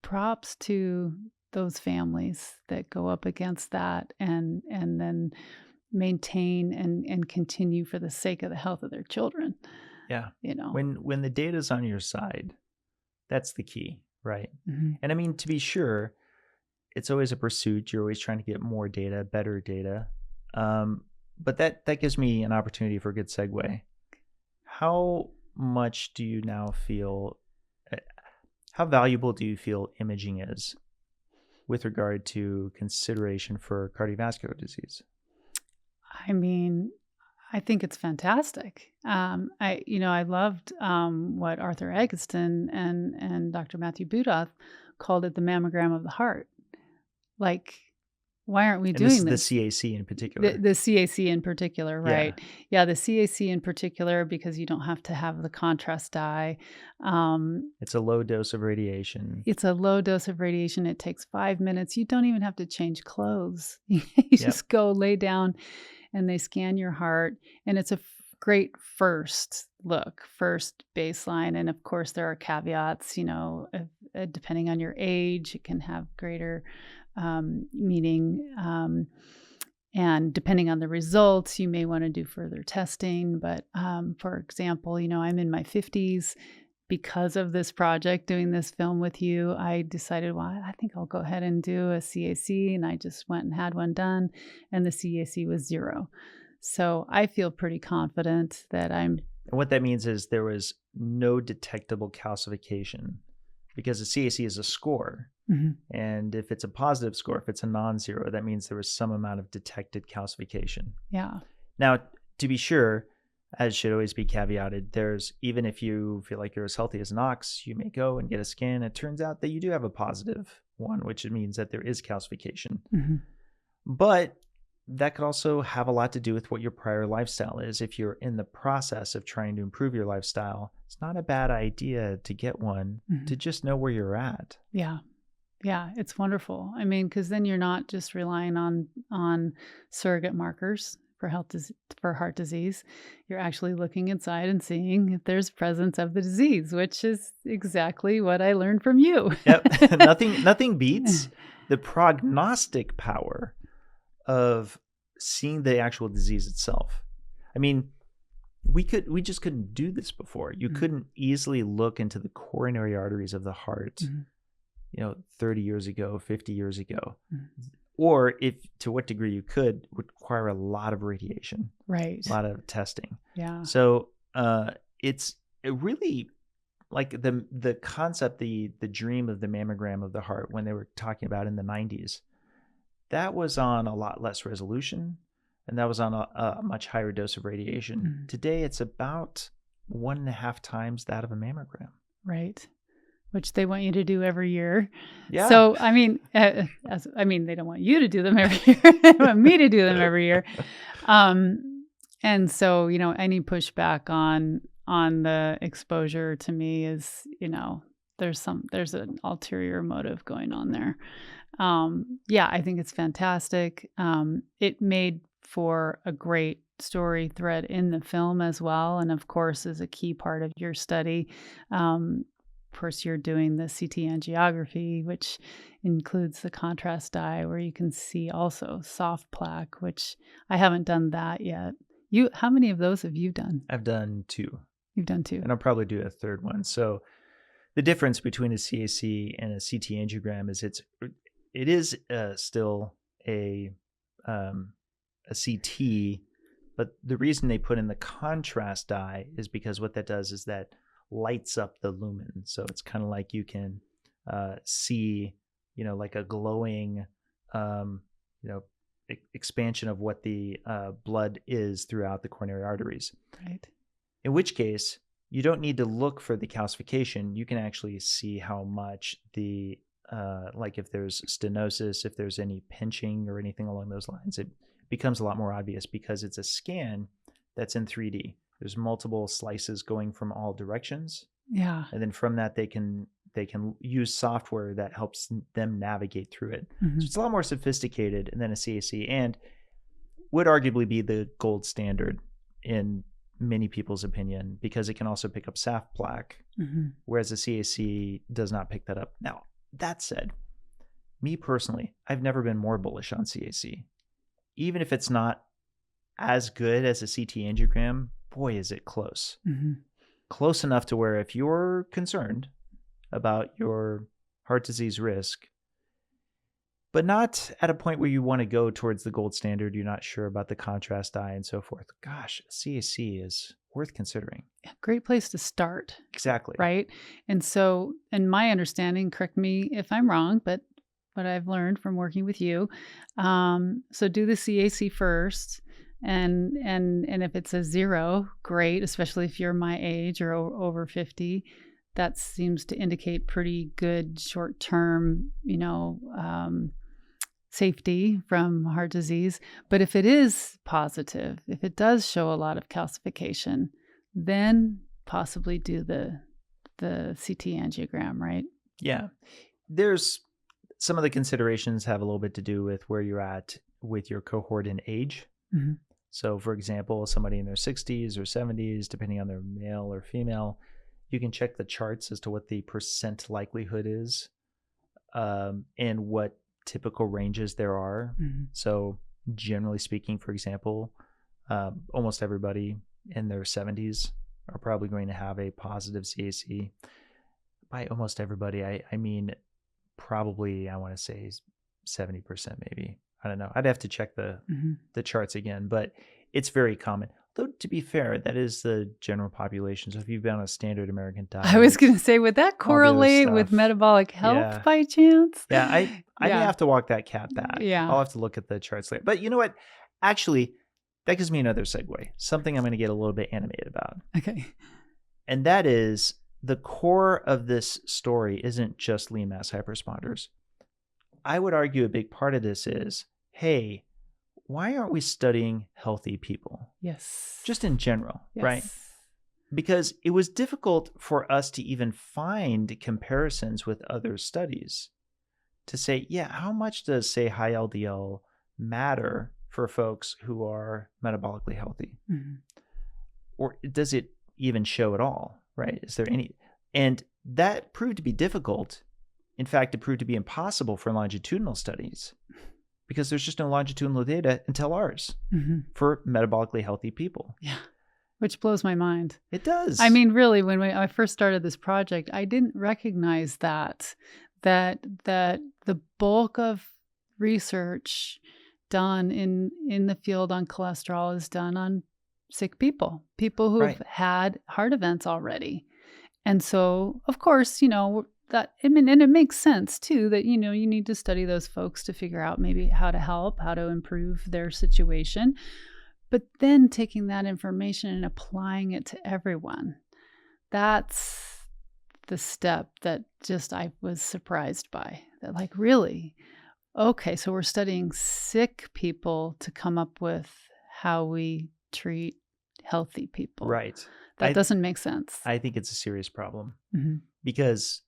props to those families that go up against that and then maintain and continue for the sake of the health of their children. Yeah. When the data's on your side, that's the key, right? Mm-hmm. And to be sure, it's always a pursuit. You're always trying to get more data, better data. But that gives me an opportunity for a good segue. How much do you now feel, how valuable do you feel imaging is with regard to consideration for cardiovascular disease? I think it's fantastic. I loved what Arthur Eggleston and Dr. Matthew Budoff called it the mammogram of the heart. Like, why aren't we doing this? The CAC in particular. The CAC in particular, right? Yeah, the CAC in particular, because you don't have to have the contrast dye. It's a low dose of radiation. It takes 5 minutes. You don't even have to change clothes. You just go lay down and they scan your heart. And it's a great first baseline. And of course, there are caveats, depending on your age, it can have greater meaning. And depending on the results, you may want to do further testing. But for example, I'm in my 50s. Because of this project, doing this film with you, I decided, well, I think I'll go ahead and do a CAC. And I just went and had one done. And the CAC was 0. So I feel pretty confident that And what that means is there was no detectable calcification, because the CAC is a score. Mm-hmm. And if it's a positive score, if it's a non-zero, that means there was some amount of detected calcification. Yeah. Now, to be sure, as should always be caveated, even if you feel like you're as healthy as an ox, you may go and get a scan. It turns out that you do have a positive one, which means that there is calcification. Mm-hmm. But that could also have a lot to do with what your prior lifestyle is. If you're in the process of trying to improve your lifestyle, it's not a bad idea to get one to just know where you're at. Yeah. Yeah, it's wonderful. Because then you're not just relying on surrogate markers for heart disease. You're actually looking inside and seeing if there's presence of the disease, which is exactly what I learned from you. Yep. Nothing beats the prognostic power of seeing the actual disease itself. We just couldn't do this before. You couldn't easily look into the coronary arteries of the heart, 30 years ago, 50 years ago. Mm-hmm. Or if to what degree you could, would require a lot of radiation, right? A lot of testing. Yeah. So it really, like the concept, the dream of the mammogram of the heart, when they were talking about in the 90s, that was on a lot less resolution, and that was on a much higher dose of radiation. Today, it's about 1.5 times that of a mammogram. Right. Which they want you to do every year. Yeah. So, I mean, they don't want you to do them every year. They want me to do them every year. And so, any pushback on the exposure to me is, there's an ulterior motive going on there. I think it's fantastic. It made for a great story thread in the film as well. And of course, is a key part of your study. Of course, you're doing the CT angiography, which includes the contrast dye, where you can see also soft plaque, which I haven't done that yet. How many of those have you done? I've done 2. You've done 2. And I'll probably do a 3rd one. So the difference between a CAC and a CT angiogram is it is still a CT, but the reason they put in the contrast dye is because what that does is that lights up the lumen. So it's kind of like you can see, like a glowing, expansion of what the blood is throughout the coronary arteries. Right. In which case, you don't need to look for the calcification. You can actually see how much the, like if there's stenosis, if there's any pinching or anything along those lines, it becomes a lot more obvious because it's a scan that's in 3D. There's multiple slices going from all directions. Yeah. And then from that, they can use software that helps them navigate through it. So it's a lot more sophisticated than a CAC, and would arguably be the gold standard in many people's opinion, because it can also pick up soft plaque, whereas a CAC does not pick that up. Now, that said, me personally, I've never been more bullish on CAC. Even if it's not as good as a CT angiogram, boy, is it close. Close enough to where if you're concerned about your heart disease risk, but not at a point where you want to go towards the gold standard, you're not sure about the contrast dye and so forth, gosh, CAC is worth considering. Great place to start. Exactly. Right. And so, in my understanding, correct me if I'm wrong, but what I've learned from working with you, so do the CAC first. And if it's a 0, great, especially if you're my age or over 50. That seems to indicate pretty good short-term, safety from heart disease. But if it is positive, if it does show a lot of calcification, then possibly do the CT angiogram, right? Yeah. There's some of the considerations have a little bit to do with where you're at with your cohort in age. So, for example, somebody in their 60s or 70s, depending on their male or female, you can check the charts as to what the percent likelihood is and what typical ranges there are. So, generally speaking, for example, almost everybody in their 70s are probably going to have a positive CAC. By almost everybody, I mean probably, I want to say 70% maybe. I don't know. I'd have to check the charts again, but it's very common. Though, to be fair, that is the general population. So if you've been on a standard American diet, I was going to say, would that correlate with metabolic health by chance? Yeah, I may have to walk that cat back. Yeah. I'll have to look at the charts later. But you know what? Actually, that gives me another segue. Something I'm going to get a little bit animated about. Okay. And that is, the core of this story isn't just lean mass hyperresponders. I would argue a big part of this is, hey, why aren't we studying healthy people? Yes. Just in general, right? Because it was difficult for us to even find comparisons with other studies to say, yeah, how much does, say, high LDL matter for folks who are metabolically healthy? Or does it even show at all, right? Is there any? And that proved to be difficult. In fact, it proved to be impossible for longitudinal studies, because there's just no longitudinal data until ours for metabolically healthy people. Yeah, which blows my mind. It does. I mean, really, when I first started this project, I didn't recognize that the bulk of research done in the field on cholesterol is done on sick people who've had heart events already. And so, of course, and it makes sense too that, you need to study those folks to figure out maybe how to help, how to improve their situation. But then taking that information and applying it to everyone, that's the step that I was surprised by. That like, really? Okay, so we're studying sick people to come up with how we treat healthy people. Right. That doesn't make sense. I think it's a serious problem Mm-hmm. because,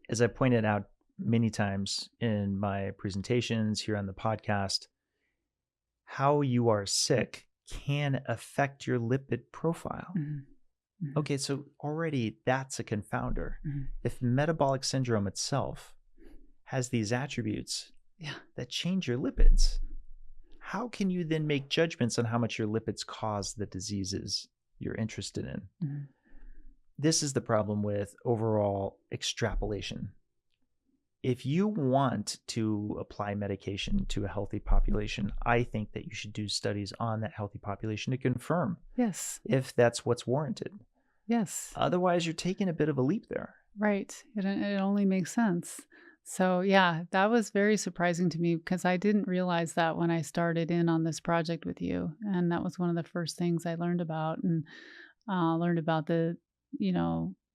as I pointed out many times in my presentations here on the podcast, how you are sick can affect your lipid profile. Mm-hmm. Okay, so already that's a confounder. Mm-hmm. If metabolic syndrome itself has these attributes that change your lipids, how can you then make judgments on how much your lipids cause the diseases you're interested in? Mm-hmm. This is the problem with overall extrapolation. If you want to apply medication to a healthy population, I think that you should do studies on that healthy population to confirm if that's what's warranted. Yes. Otherwise, you're taking a bit of a leap there. Right. It only makes sense. So yeah, that was very surprising to me because I didn't realize that when I started in on this project with you. And that was one of the first things I learned about, and learned about the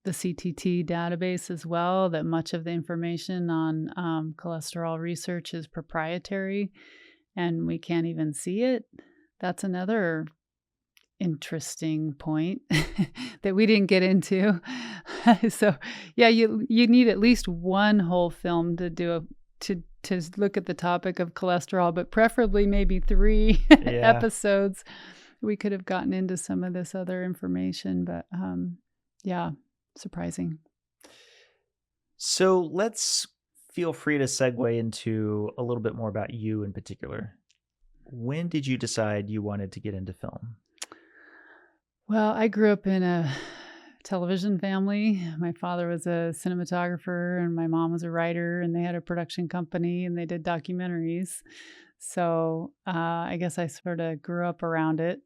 CTT database as well, that much of the information on cholesterol research is proprietary and we can't even see it. That's another interesting point that we didn't get into. So yeah, you need at least one whole film to look at the topic of cholesterol, but preferably maybe 3 episodes. We could have gotten into some of this other information, but surprising. So let's feel free to segue into a little bit more about you in particular. When did you decide you wanted to get into film? Well, I grew up in a television family. My father was a cinematographer and my mom was a writer, and they had a production company and they did documentaries. So I guess I sort of grew up around it.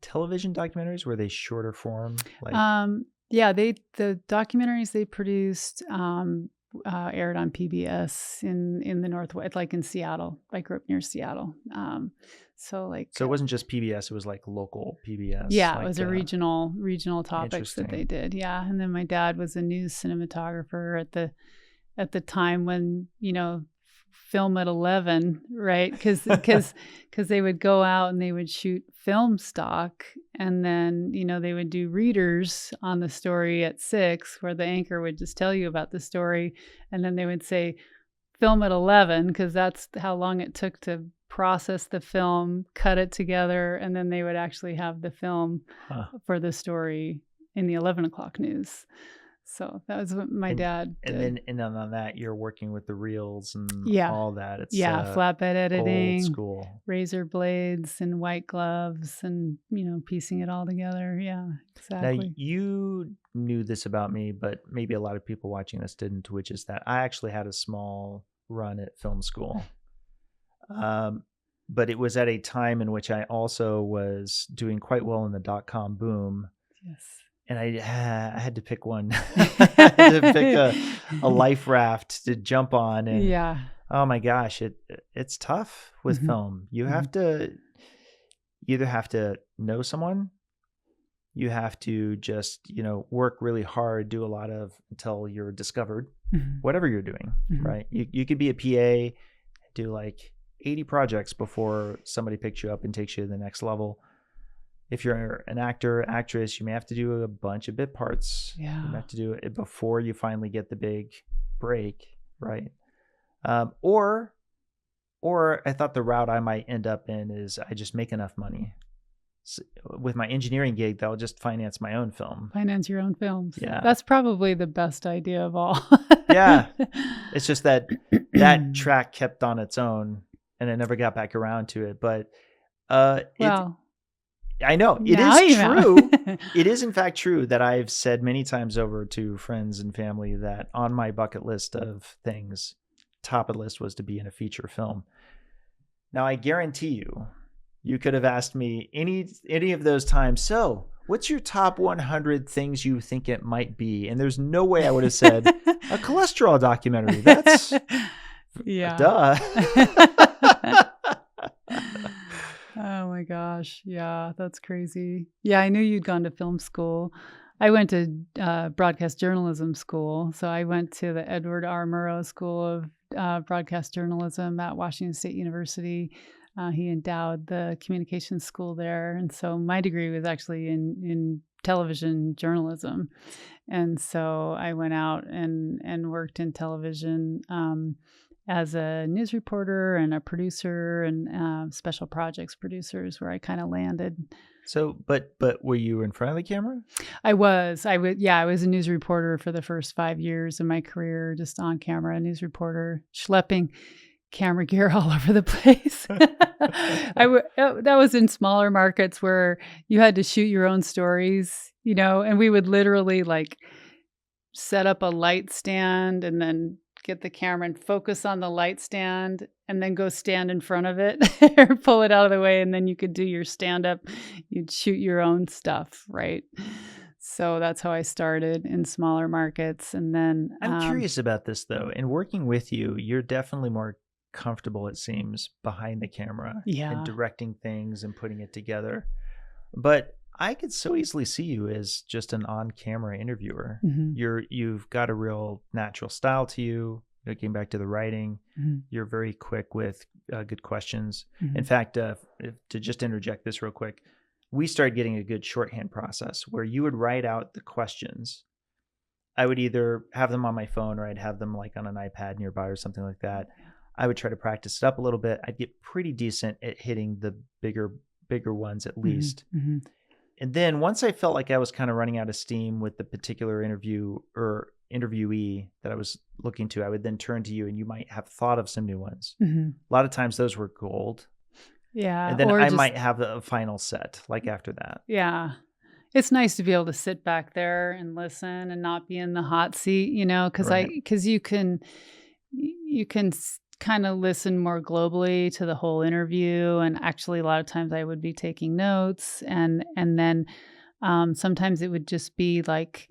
Television documentaries, were they shorter form? The documentaries they produced aired on PBS in the Northwest, like in Seattle. I grew up near Seattle. So it wasn't just PBS; it was like local PBS. Yeah, it was a regional topics that they did. Yeah, and then my dad was a news cinematographer at the time when film at 11, right? Because they would go out and they would shoot film stock, and then they would do readers on the story at 6, where the anchor would just tell you about the story, and then they would say film at 11 because that's how long it took to process the film, cut it together, and then they would actually have the film for the story in the 11 o'clock news. So that was what my dad did. And then on that, you're working with the reels and all that. It's flatbed editing, old school, razor blades and white gloves, and piecing it all together. Yeah, exactly. Now you knew this about me, but maybe a lot of people watching this didn't, which is that I actually had a small run at film school. But it was at a time in which I also was doing quite well in the .com boom. Yes. And I had to pick one. I had to pick a life raft to jump on. And oh my gosh, it's tough with film. You have to either have to know someone, you have to just, work really hard, do a lot of until you're discovered, whatever you're doing, right? You could be a PA, do like 80 projects before somebody picks you up and takes you to the next level. If you're an actor, actress, you may have to do a bunch of bit parts. Yeah. You have to do it before you finally get the big break, right? Or I thought the route I might end up in is I just make enough money. So with my engineering gig, that'll just finance my own film. Finance your own films. Yeah. That's probably the best idea of all. Yeah. It's just that track kept on its own and I never got back around to it. But I know it is true. It is in fact true that I've said many times over to friends and family that on my bucket list of things, top of the list was to be in a feature film. Now I guarantee you could have asked me any of those times. So what's your top 100 things you think it might be? And there's no way I would have said a cholesterol documentary. That's duh. Oh my gosh. Yeah, that's crazy. Yeah, I knew you'd gone to film school. I went to broadcast journalism school. So I went to the Edward R. Murrow School of Broadcast Journalism at Washington State University. He endowed the communications school there. And so my degree was actually in television journalism. And so I went out and worked in television as a news reporter and a producer and special projects producers, where I kind of landed. So, but were you in front of the camera? I was a news reporter for the first 5 years of my career, just on camera, news reporter, schlepping camera gear all over the place. That was in smaller markets where you had to shoot your own stories, and we would literally like set up a light stand and then get the camera and focus on the light stand and then go stand in front of it or pull it out of the way. And then you could do your stand up, you'd shoot your own stuff. Right. So that's how I started in smaller markets. And then I'm curious about this though. In working with you, you're definitely more comfortable, it seems, behind the camera and directing things and putting it together. But I could so easily see you as just an on-camera interviewer. Mm-hmm. You've got a real natural style to you. Getting back to the writing, you're very quick with good questions. Mm-hmm. In fact, to just interject this real quick, we started getting a good shorthand process where you would write out the questions. I would either have them on my phone or I'd have them like on an iPad nearby or something like that. I would try to practice it up a little bit. I'd get pretty decent at hitting the bigger ones at least. Mm-hmm. And then once I felt like I was kind of running out of steam with the particular interview or interviewee that I was looking to, I would then turn to you and you might have thought of some new ones. Mm-hmm. A lot of times those were gold. Yeah. And then I might have a final set like after that. Yeah. It's nice to be able to sit back there and listen and not be in the hot seat, because you can kind of listen more globally to the whole interview. And actually a lot of times I would be taking notes and then sometimes it would just be like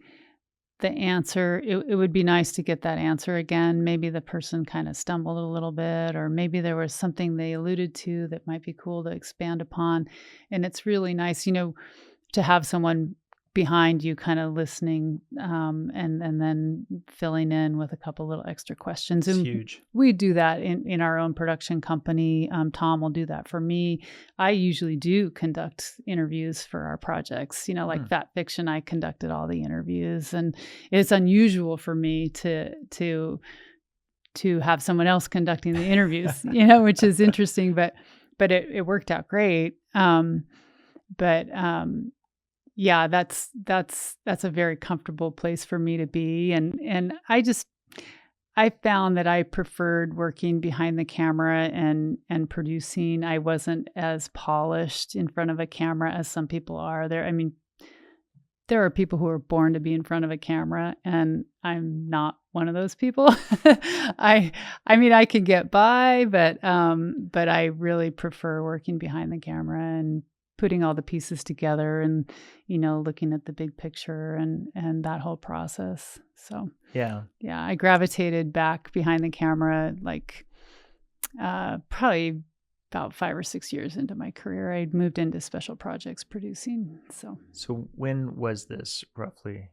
the answer. It would be nice to get that answer again. Maybe the person kind of stumbled a little bit, or maybe there was something they alluded to that might be cool to expand upon. And it's really nice, to have someone behind you kind of listening and then filling in with a couple little extra questions. It's and huge. We do that in our own production company. Tom will do that for me. I usually do conduct interviews for our projects. Like Fat Fiction, I conducted all the interviews, and it's unusual for me to have someone else conducting the interviews, which is interesting, but it worked out great. Yeah, that's a very comfortable place for me to be. And I found that I preferred working behind the camera and producing. I wasn't as polished in front of a camera as some people are. There are people who are born to be in front of a camera, and I'm not one of those people. I can get by, but I really prefer working behind the camera and putting all the pieces together and, looking at the big picture and that whole process. So, yeah, I gravitated back behind the camera, like, probably about 5 or 6 years into my career. I moved into special projects producing. So when was this roughly?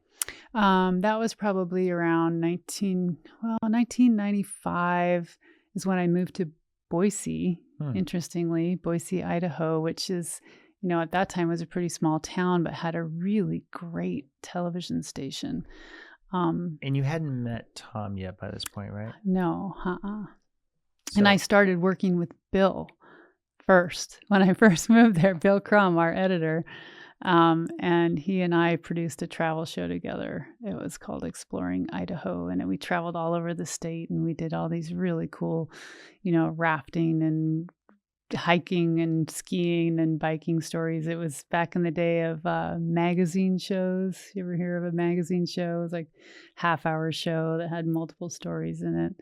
That was probably around 1995 is when I moved to Boise, interestingly, Boise, Idaho, which is, at that time was a pretty small town, but had a really great television station. And you hadn't met Tom yet by this point, right? No, And I started working with Bill first. When I first moved there, Bill Crum, our editor, and he and I produced a travel show together. It was called Exploring Idaho, and we traveled all over the state, and we did all these really cool, rafting and hiking and skiing and biking stories. It was back in the day of magazine shows. You ever hear of a magazine show? It was like half-hour show that had multiple stories in it,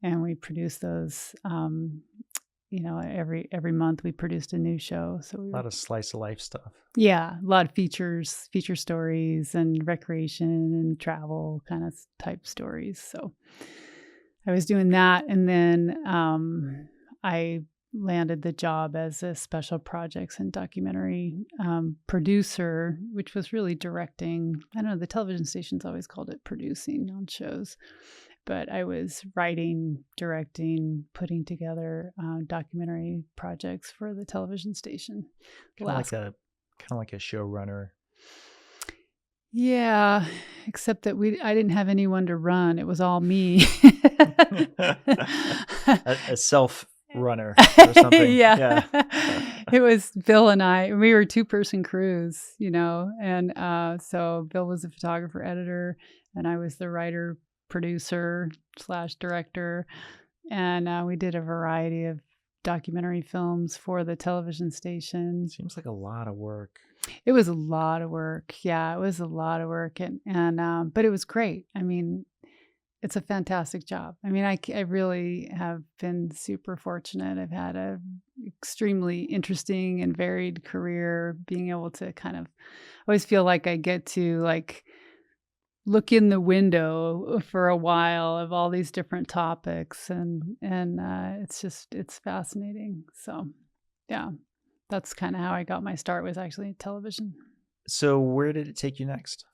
and we produced those every month we produced a new show. So a lot of slice of life stuff. Yeah, a lot of feature stories and recreation and travel kind of type stories. So I was doing that, and then I landed the job as a special projects and documentary producer, which was really directing. I don't know, the television stations always called it producing on shows, but I was writing, directing, putting together documentary projects for the television station. Kind of like a showrunner. Yeah, except that I didn't have anyone to run. It was all me. a self-runner or something. Yeah. It was Bill and I. We were 2-person crews, and so Bill was the photographer, editor, and I was the writer, producer / director. And we did a variety of documentary films for the television station. Seems like a lot of work. It was a lot of work. Yeah, it was a lot of work. And but it was great. I mean, it's a fantastic job. I mean, I really have been super fortunate. I've had a extremely interesting and varied career, being able to kind of always feel like I get to look in the window for a while of all these different topics. And it's fascinating. So yeah, that's kind of how I got my start, was actually television. So where did it take you next?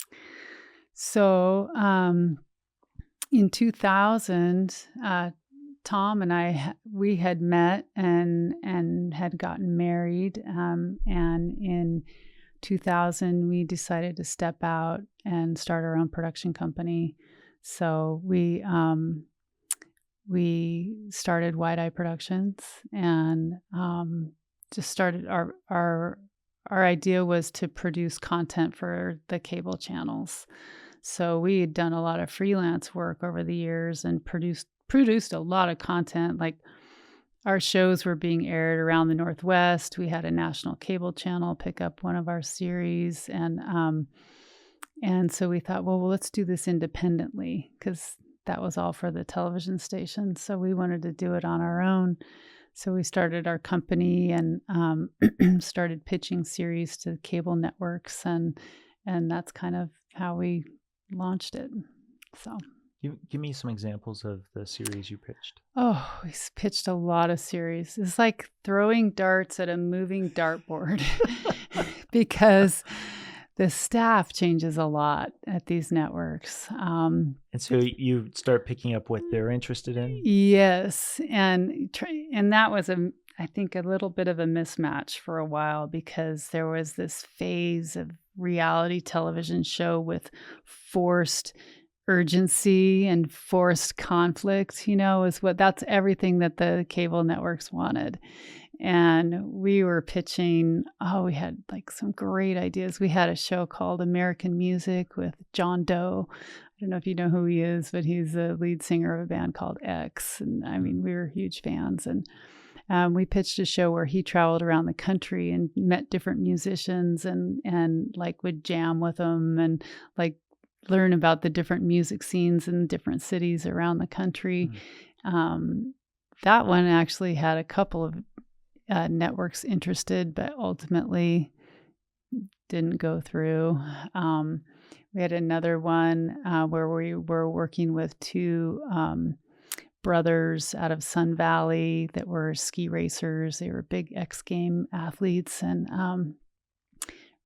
So, in 2000, Tom and I, we had met and had gotten married. And in 2000, we decided to step out and start our own production company. So we started Wide Eye Productions, and just started our idea was to produce content for the cable channels. So we had done a lot of freelance work over the years and produced a lot of content. Like, our shows were being aired around the Northwest. We had a national cable channel pick up one of our series. And so we thought, well, let's do this independently, because that was all for the television station. So we wanted to do it on our own. So we started our company and started pitching series to cable networks. And that's kind of how we launched it. So give me some examples of the series you pitched. Oh, we pitched a lot of series. It's like throwing darts at a moving dartboard because the staff changes a lot at these networks. And so you start picking up what they're interested in? Yes. And that was, I think, a little bit of a mismatch for a while, because there was this phase of reality television show with forced urgency and forced conflict, that's everything that the cable networks wanted. And we were pitching, we had some great ideas. We had a show called American Music with John Doe. I don't know if you know who he is, but he's the lead singer of a band called X. And I mean, we were huge fans. And we pitched a show where he traveled around the country and met different musicians and would jam with them and learn about the different music scenes in different cities around the country. That one actually had a couple of networks interested, but ultimately didn't go through. We had another one where we were working with two brothers out of Sun Valley that were ski racers. They were big X Game athletes and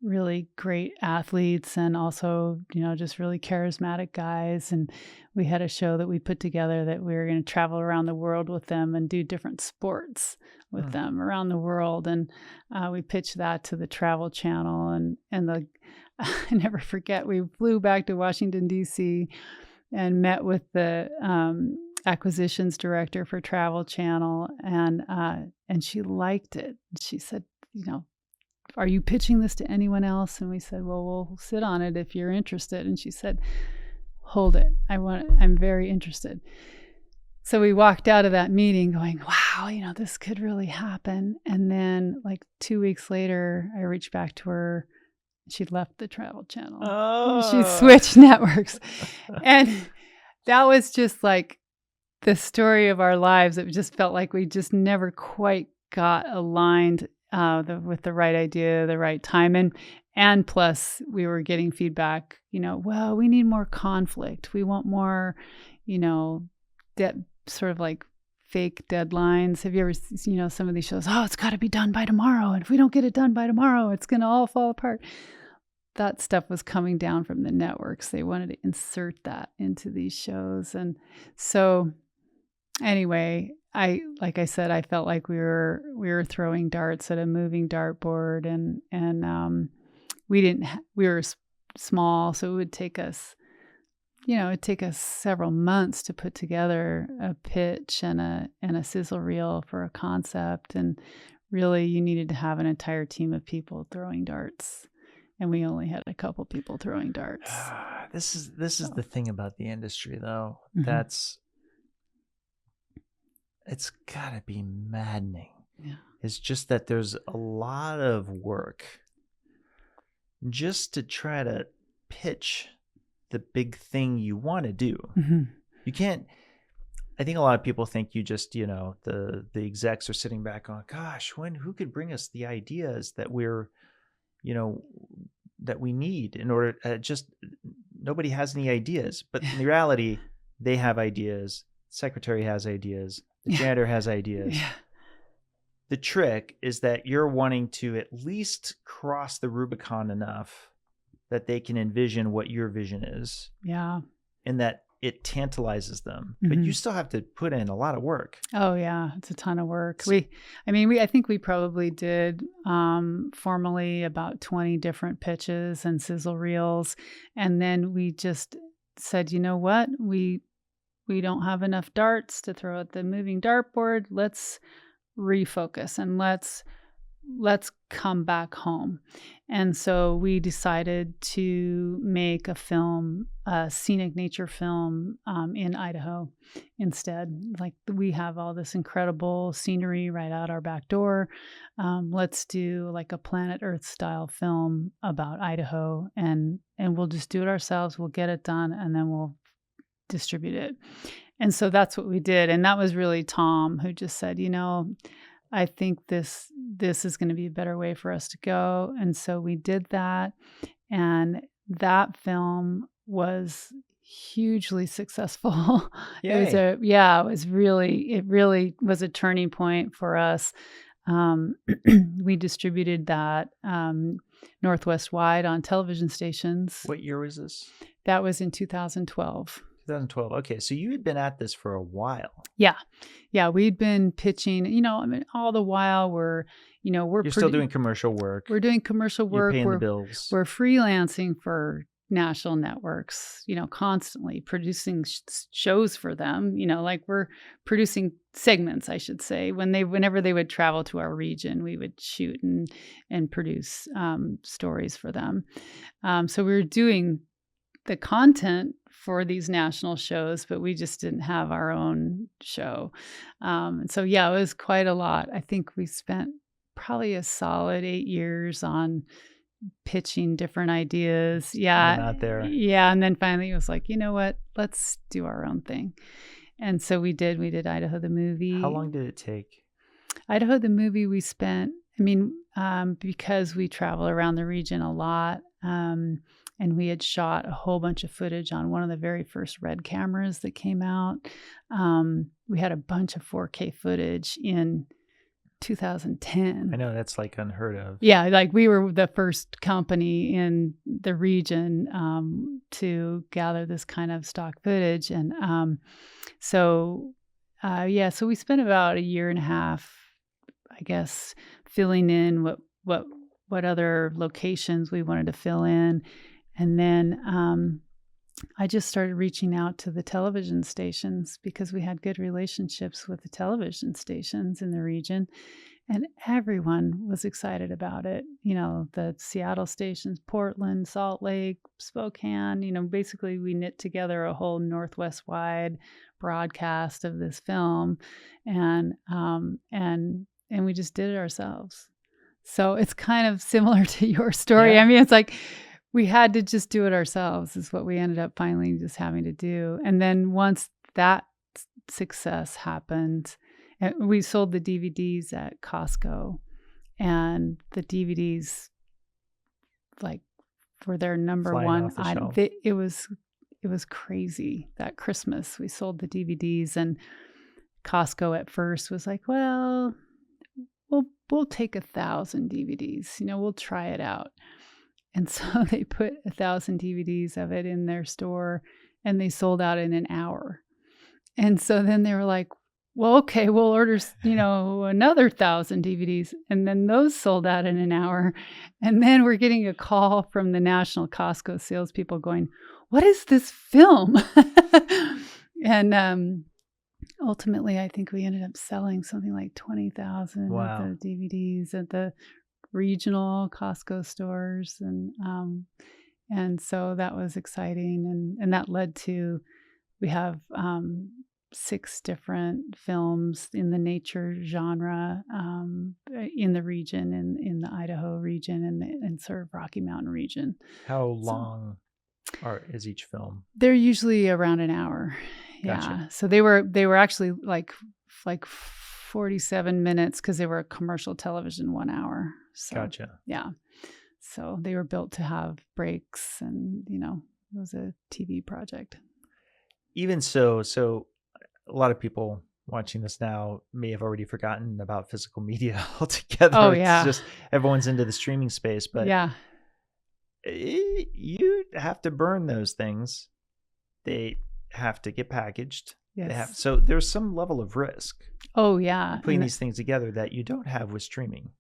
really great athletes, and also, just really charismatic guys. And we had a show that we put together that we were going to travel around the world with them and do different sports with them around the world. And we pitched that to the Travel Channel. And I never forget, we flew back to Washington, D.C. and met with the acquisitions director for Travel Channel. And she liked it. She said, are you pitching this to anyone else? And we said, well, we'll sit on it if you're interested. And she said, hold it. I'm very interested. So we walked out of that meeting going, wow, this could really happen. And then 2 weeks later, I reached back to her. She'd left the Travel Channel. Oh. She switched networks. And that was just the story of our lives. It just felt like we just never quite got aligned with the right idea, the right time. And plus we were getting feedback, well, we need more conflict. We want more, sort of like fake deadlines. Have you ever, some of these shows, it's got to be done by tomorrow. And if we don't get it done by tomorrow, it's going to all fall apart. That stuff was coming down from the networks. They wanted to insert that into these shows. And so anyway, like I said, I felt like we were throwing darts at a moving dartboard, and we were small, so it would take us, several months to put together a pitch and a sizzle reel for a concept. And really, you needed to have an entire team of people throwing darts. And we only had a couple people throwing darts. This is the thing about the industry, though. Mm-hmm. It's gotta be maddening. Yeah. It's just that there's a lot of work just to try to pitch the big thing you want to do. Mm-hmm. You can't. I think a lot of people think you just, the execs are sitting back going, gosh, who could bring us the ideas that we're, that we need in order just nobody has any ideas. But in reality, they have ideas. The secretary has ideas. The janitor has ideas. Yeah. The trick is that you're wanting to at least cross the Rubicon enough that they can envision what your vision is. Yeah. And that it tantalizes them. Mm-hmm. But you still have to put in a lot of work. Oh yeah, it's a ton of work. I think we probably did formally about 20 different pitches and sizzle reels, and then we just said, you know what, we don't have enough darts to throw at the moving dartboard. Let's refocus and let's come back home. And so we decided to make a film, a scenic nature film in Idaho instead. Like, we have all this incredible scenery right out our back door. Let's do like a Planet Earth style film about Idaho, and we'll just do it ourselves. We'll get it done, and then we'll distribute it. And so that's what we did. And that was really Tom who just said, I think this is going to be a better way for us to go. And so we did that. And that film was hugely successful. Yay. It really was a turning point for us. We distributed that Northwest wide on television stations. What year was this? That was in 2012. 2012. Okay, so you had been at this for a while. Yeah, we'd been pitching. All the while we're still doing commercial work. We're doing commercial work. You're paying the bills. We're freelancing for national networks. Constantly producing shows for them. Like we're producing segments, I should say. Whenever they would travel to our region, we would shoot and produce stories for them. So we were doing the content for these national shows, but we just didn't have our own show. And so, it was quite a lot. I think we spent probably a solid 8 years on pitching different ideas. Out there. Yeah. And then finally it was like, you know what, let's do our own thing. And so we did Idaho the movie. How long did it take? Idaho the movie we spent, because we travel around the region a lot, and we had shot a whole bunch of footage on one of the very first Red cameras that came out. We had a bunch of 4K footage in 2010. I know, that's like unheard of. Yeah, like we were the first company in the region to gather this kind of stock footage. And so we spent about a year and a half, I guess, filling in what other locations we wanted to fill in. And then I just started reaching out to the television stations because we had good relationships with the television stations in the region, and everyone was excited about it. The Seattle stations, Portland, Salt Lake, Spokane, basically we knit together a whole Northwest wide broadcast of this film, and we just did it ourselves. So it's kind of similar to your story. Yeah. It's like we had to just do it ourselves is what we ended up finally just having to do. And then once that success happened. And we sold the DVDs at Costco, and the DVDs, like, were their number Flying one off the item. shelf. It was crazy. That Christmas, we sold the DVDs, and Costco at first was like, well, we'll take 1,000 DVDs. We'll try it out. And so they put 1,000 DVDs of it in their store, and they sold out in an hour. And so then they were like, well, okay, we'll order, another 1,000 DVDs. And then those sold out in an hour. And then we're getting a call from the national Costco salespeople going, what is this film? And ultimately, I think we ended up selling something like 20,000 Wow. of the DVDs at the regional Costco stores. And so that was exciting. And that led to, we have 6 different films in the nature genre in the region, in the Idaho region and sort of Rocky Mountain region. How long is each film? They're usually around an hour. Gotcha. Yeah. So they were actually like 47 minutes because they were commercial television 1 hour. So, Gotcha. Yeah. So they were built to have breaks, and it was a TV project. Even so a lot of people watching this now may have already forgotten about physical media altogether. Oh, yeah. It's just everyone's into the streaming space, but yeah, you have to burn those things. They have to get packaged. Yes. So there's some level of risk. Oh, yeah. Putting these things together that you don't have with streaming.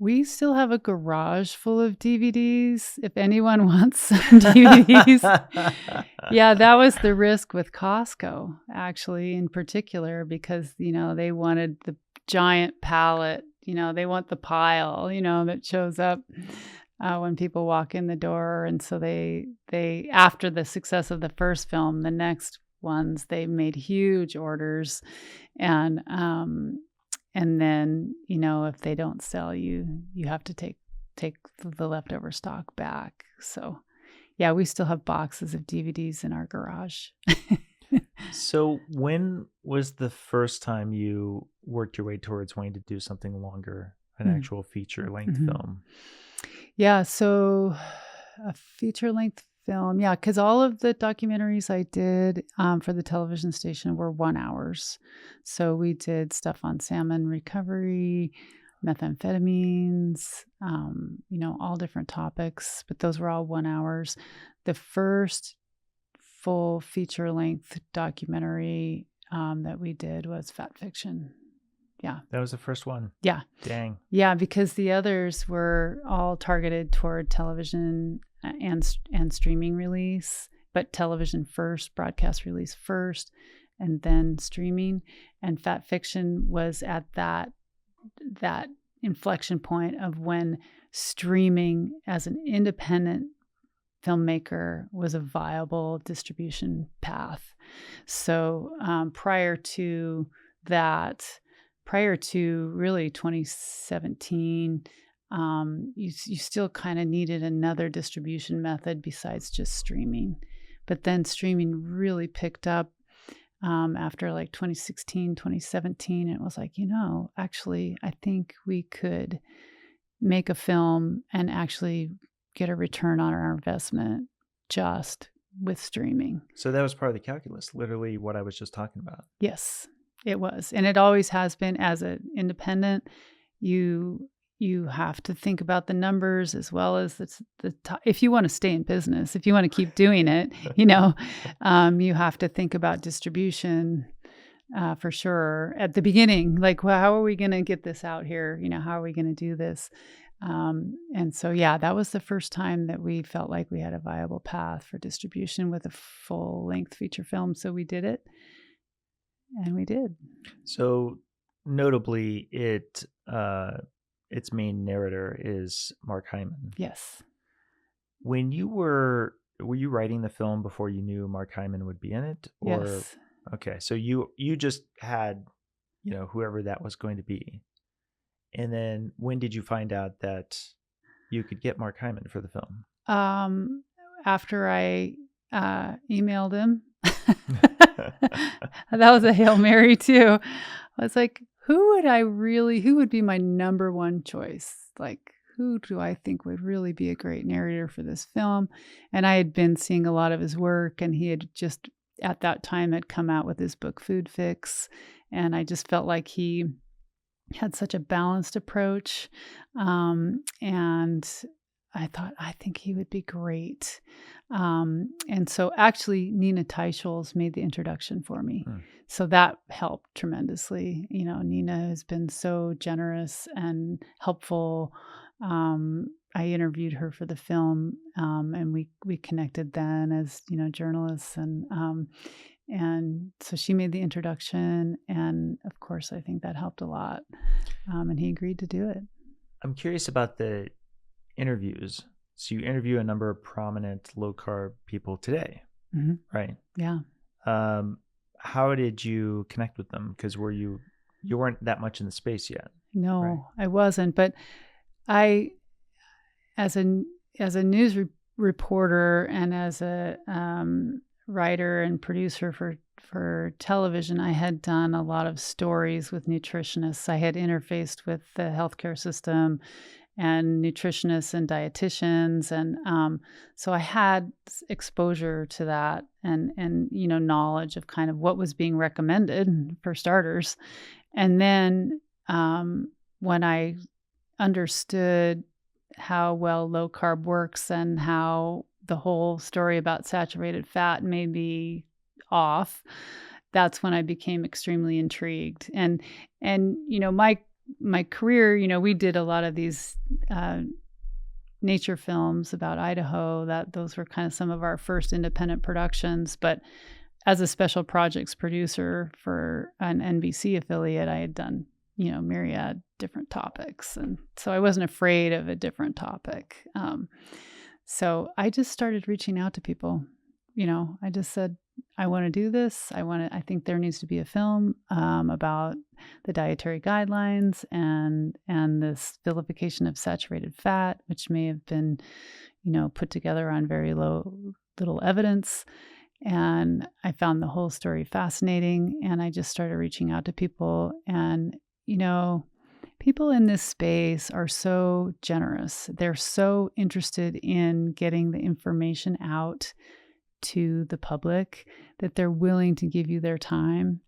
We still have a garage full of DVDs. If anyone wants some DVDs. Yeah, that was the risk with Costco, actually, in particular, because, they wanted the giant pallet. They want the pile, that shows up when people walk in the door. And so they after the success of the first film, the next ones, they made huge orders. And then, if they don't sell, you have to take the leftover stock back. So, yeah, we still have boxes of DVDs in our garage. So when was the first time you worked your way towards wanting to do something longer, an actual feature-length film? Yeah, so a feature-length film. Yeah, because all of the documentaries I did for the television station were 1 hours. So we did stuff on salmon recovery, methamphetamines, all different topics, but those were all 1 hours. The first full feature-length documentary that we did was Fat Fiction. Yeah. That was the first one? Yeah. Dang. Yeah, because the others were all targeted toward television and streaming release, but television first, broadcast release first, and then streaming. And Fat Fiction was at that inflection point of when streaming as an independent filmmaker was a viable distribution path. So prior to really 2017, you still kind of needed another distribution method besides just streaming. But then streaming really picked up after like 2016, 2017. It was like, actually, I think we could make a film and actually get a return on our investment just with streaming. So that was part of the calculus, literally what I was just talking about. Yes, it was. And it always has been. As an independent, you have to think about the numbers as well as if you want to stay in business, if you want to keep doing it, you have to think about distribution for sure at the beginning. Like, well, how are we going to get this out here? How are we going to do this? And so, yeah, that was the first time that we felt like we had a viable path for distribution with a full-length feature film. So we did it, and we did. So notably, its main narrator is Mark Hyman. Yes. When were you writing the film before you knew Mark Hyman would be in it? Or, yes. Okay, so you just had, whoever that was going to be. And then when did you find out that you could get Mark Hyman for the film? After I emailed him That was a Hail Mary too. I was like, who would be my number one choice? Like, who do I think would really be a great narrator for this film? And I had been seeing a lot of his work, and he had just at that time had come out with his book Food Fix. And I just felt like he had such a balanced approach. And I thought, I think he would be great. And so actually Nina Teicholz made the introduction for me. So that helped tremendously. You know, Nina has been so generous and helpful. I interviewed her for the film, and we connected then as, you know, journalists, and so she made the introduction, and of course I think that helped a lot. And he agreed to do it. I'm curious about the interviews. So you interview a number of prominent low carb people today, right? Yeah. How did you connect with them? Because you weren't that much in the space yet. No, right? I wasn't. But I, as a news reporter and as a writer and producer for television, I had done a lot of stories with nutritionists. I had interfaced with the healthcare system and nutritionists and dietitians, and so I had exposure to that and you know, knowledge of kind of what was being recommended for starters. And then when I understood how well low carb works and how the whole story about saturated fat may be off, that's when I became extremely intrigued. And you know, my career, you know, we did a lot of these nature films about Idaho. Those were kind of some of our first independent productions. But as a special projects producer for an NBC affiliate, I had done, you know, myriad different topics, and so I wasn't afraid of a different topic. So I just started reaching out to people. You know, I just said, I want to do this. I think there needs to be a film about the dietary guidelines and this vilification of saturated fat, which may have been, you know, put together on very little evidence. And I found the whole story fascinating, and I just started reaching out to people. And, you know, people in this space are so generous. They're so interested in getting the information out to the public that they're willing to give you their time.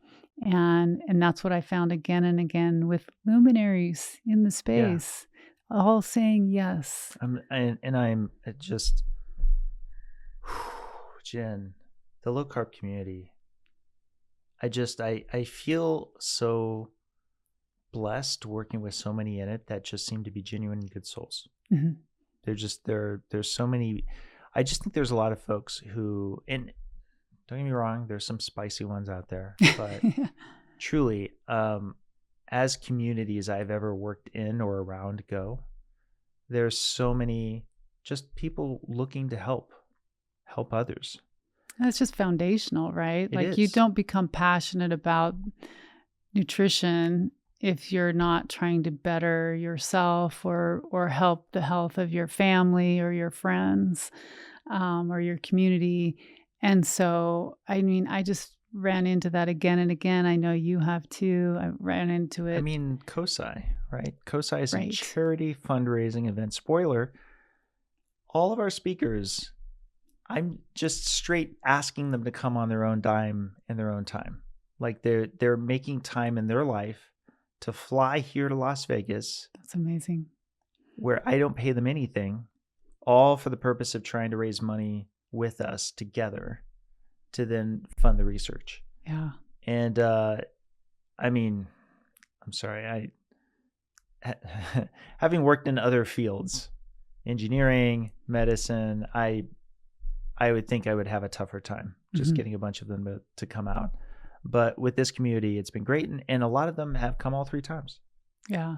And that's what I found again and again with luminaries in the space, all saying yes. I'm just, Jen, the low carb community, I feel so blessed working with so many in it that just seem to be genuine and good souls. Mm-hmm. There's so many. I just think there's a lot of folks who, and don't get me wrong, there's some spicy ones out there, but truly, as communities I've ever worked in or around go, there's so many just people looking to help others. That's just foundational, right? It like is. You don't become passionate about nutrition if you're not trying to better yourself or help the health of your family or your friends or your community. And so, I mean, I just ran into that again and again. I know you have too. I ran into it. I mean, COSI, right? COSI is a charity fundraising event. Spoiler, all of our speakers, I'm just straight asking them to come on their own dime and their own time. Like they're making time in their life to fly here to Las Vegas. That's amazing. Where I don't pay them anything, all for the purpose of trying to raise money with us together to then fund the research. Yeah. And I mean, I'm sorry, having worked in other fields, engineering, medicine, I would think I would have a tougher time just getting a bunch of them to come out. But with this community, it's been great. And a lot of them have come all 3 times. Yeah.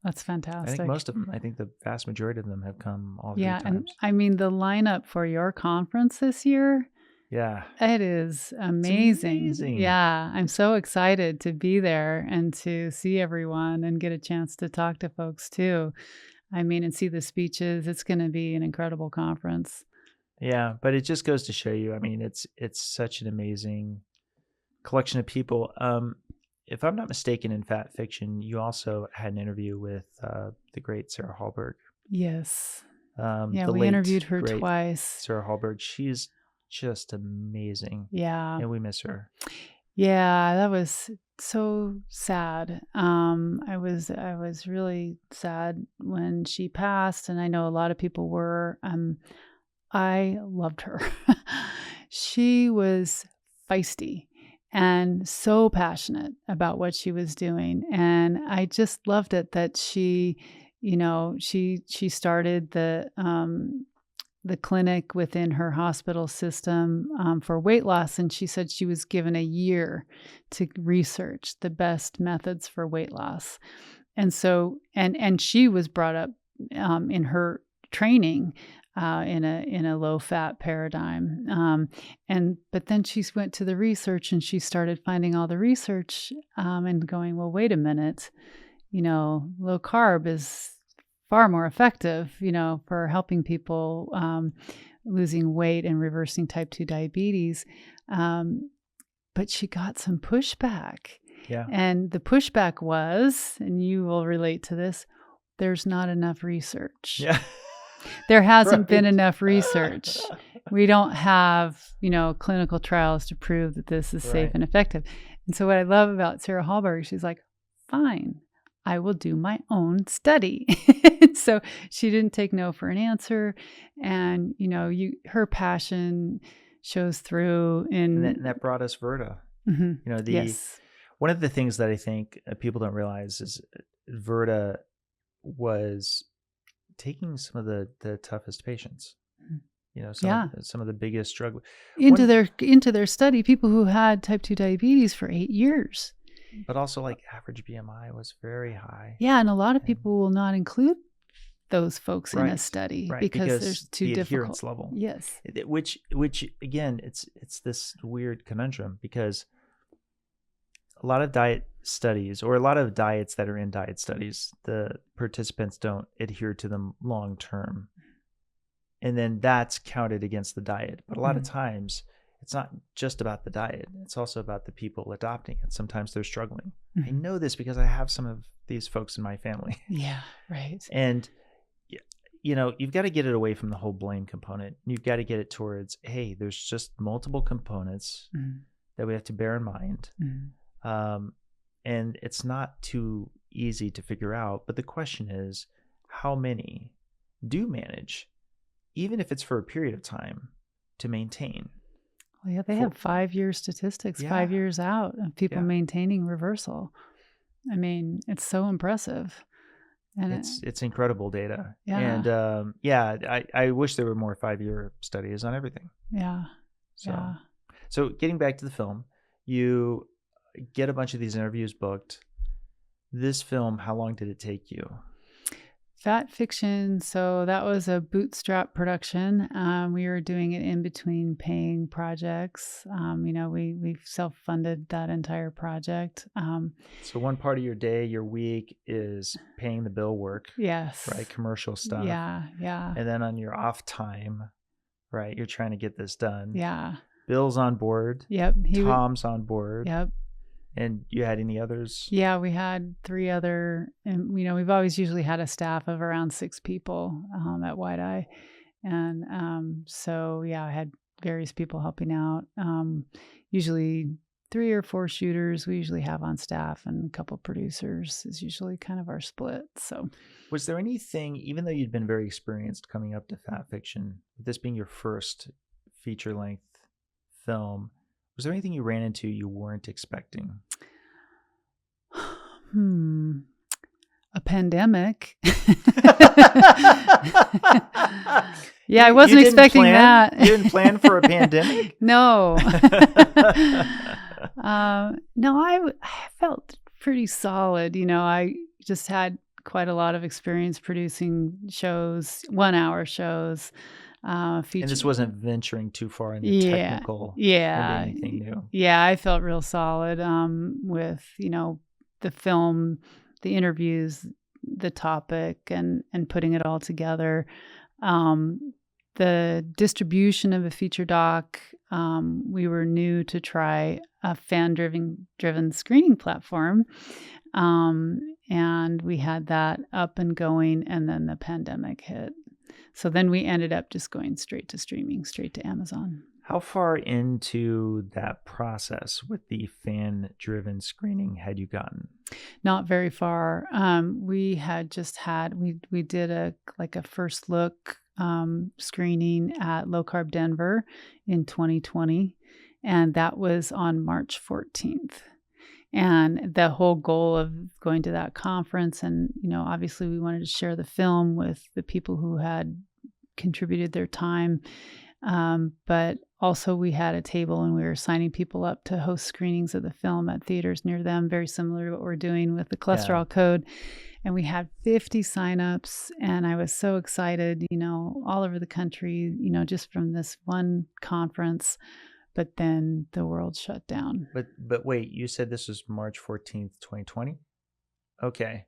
That's fantastic. I think most of them, I think the vast majority of them have come all 3 times. Yeah. And I mean, the lineup for your conference this year. Yeah. It is amazing. It's amazing. Yeah. I'm so excited to be there and to see everyone and get a chance to talk to folks too. I mean, and see the speeches. It's going to be an incredible conference. Yeah, but it just goes to show you. I mean, it's such an amazing collection of people. If I'm not mistaken, in Fat Fiction, you also had an interview with the great Sarah Hallberg. Yes. The we late, interviewed her great twice. Sarah Hallberg. She's just amazing. Yeah. And we miss her. Yeah, that was so sad. I was really sad when she passed, and I know a lot of people were. I loved her. She was feisty and so passionate about what she was doing, and I just loved it that she, she started the clinic within her hospital system for weight loss. And she said she was given a year to research the best methods for weight loss. And so, and she was brought up in her training in a low fat paradigm. But then she went to the research and she started finding all the research and going, well, wait a minute, low carb is far more effective, for helping people losing weight and reversing type 2 diabetes. But she got some pushback. Yeah. And the pushback was, and you will relate to this, there's not enough research. Yeah. There hasn't been enough research. We don't have, clinical trials to prove that this is safe and effective. And so what I love about Sarah Hallberg, she's like, fine, I will do my own study. So she didn't take no for an answer. And, her passion shows through in... And that brought us Virta. Mm-hmm. Yes. One of the things that I think people don't realize is Virta was taking some of the toughest patients. Some of the biggest struggle into their study, people who had type 2 diabetes for 8 years. But also, like, average BMI was very high. Yeah, and a lot of people will not include those folks in a study because there's too the difficult. Adherence level. Yes. Which again, it's this weird conundrum because a lot of diet studies, or a lot of diets that are in diet studies, the participants don't adhere to them long term. And then that's counted against the diet. But a lot of times, it's not just about the diet. It's also about the people adopting it. Sometimes they're struggling. I know this because I have some of these folks in my family. Yeah, right. And, you've got to get it away from the whole blame component. You've got to get it towards, hey, there's just multiple components that we have to bear in mind. And it's not too easy to figure out. But the question is, how many do manage, even if it's for a period of time, to maintain? Well, yeah, they have 5-year statistics, 5 years out of people maintaining reversal. I mean, it's so impressive. And it's incredible data. Yeah. And I wish there were more 5-year studies on everything. Yeah. So getting back to the film, you get a bunch of these interviews booked. This film, how long did it take you? Fat Fiction, so that was a bootstrap production. We were doing it in between paying projects. We self-funded that entire project. So one part of your day, your week is paying the bill work. Yes. Right, commercial stuff. Yeah. And then on your off time, right, you're trying to get this done. Yeah. Bill's on board. Yep. Tom's on board. Yep. And you had any others? Yeah, we had 3 other, and we've always usually had a staff of around 6 people at Wide Eye. And I had various people helping out. Usually 3 or 4 shooters we usually have on staff, and a couple producers is usually kind of our split. So was there anything, even though you'd been very experienced coming up to Fat Fiction, with this being your first feature-length film, was there anything you ran into you weren't expecting? A pandemic. Yeah, I wasn't expecting that. You didn't plan for a pandemic? No. No, I felt pretty solid. I just had quite a lot of experience producing shows, 1-hour shows. And this wasn't venturing too far in the technical. Yeah. Anything new. Yeah, I felt real solid with, the film, the interviews, the topic, and putting it all together. the distribution of a feature doc, we were new to try a fan-driven screening platform. And we had that up and going, and then the pandemic hit. So then we ended up just going straight to streaming, straight to Amazon. How far into that process with the fan-driven screening had you gotten? Not very far. We had just we did a first look screening at Low-Carb Denver in 2020, and that was on March 14th. And the whole goal of going to that conference, and obviously we wanted to share the film with the people who had contributed their time, but also we had a table and we were signing people up to host screenings of the film at theaters near them, very similar to what we're doing with the cholesterol code. And we had 50 signups, and I was so excited, all over the country, just from this one conference. But then the world shut down. But wait, you said this was March 14th, 2020? Okay.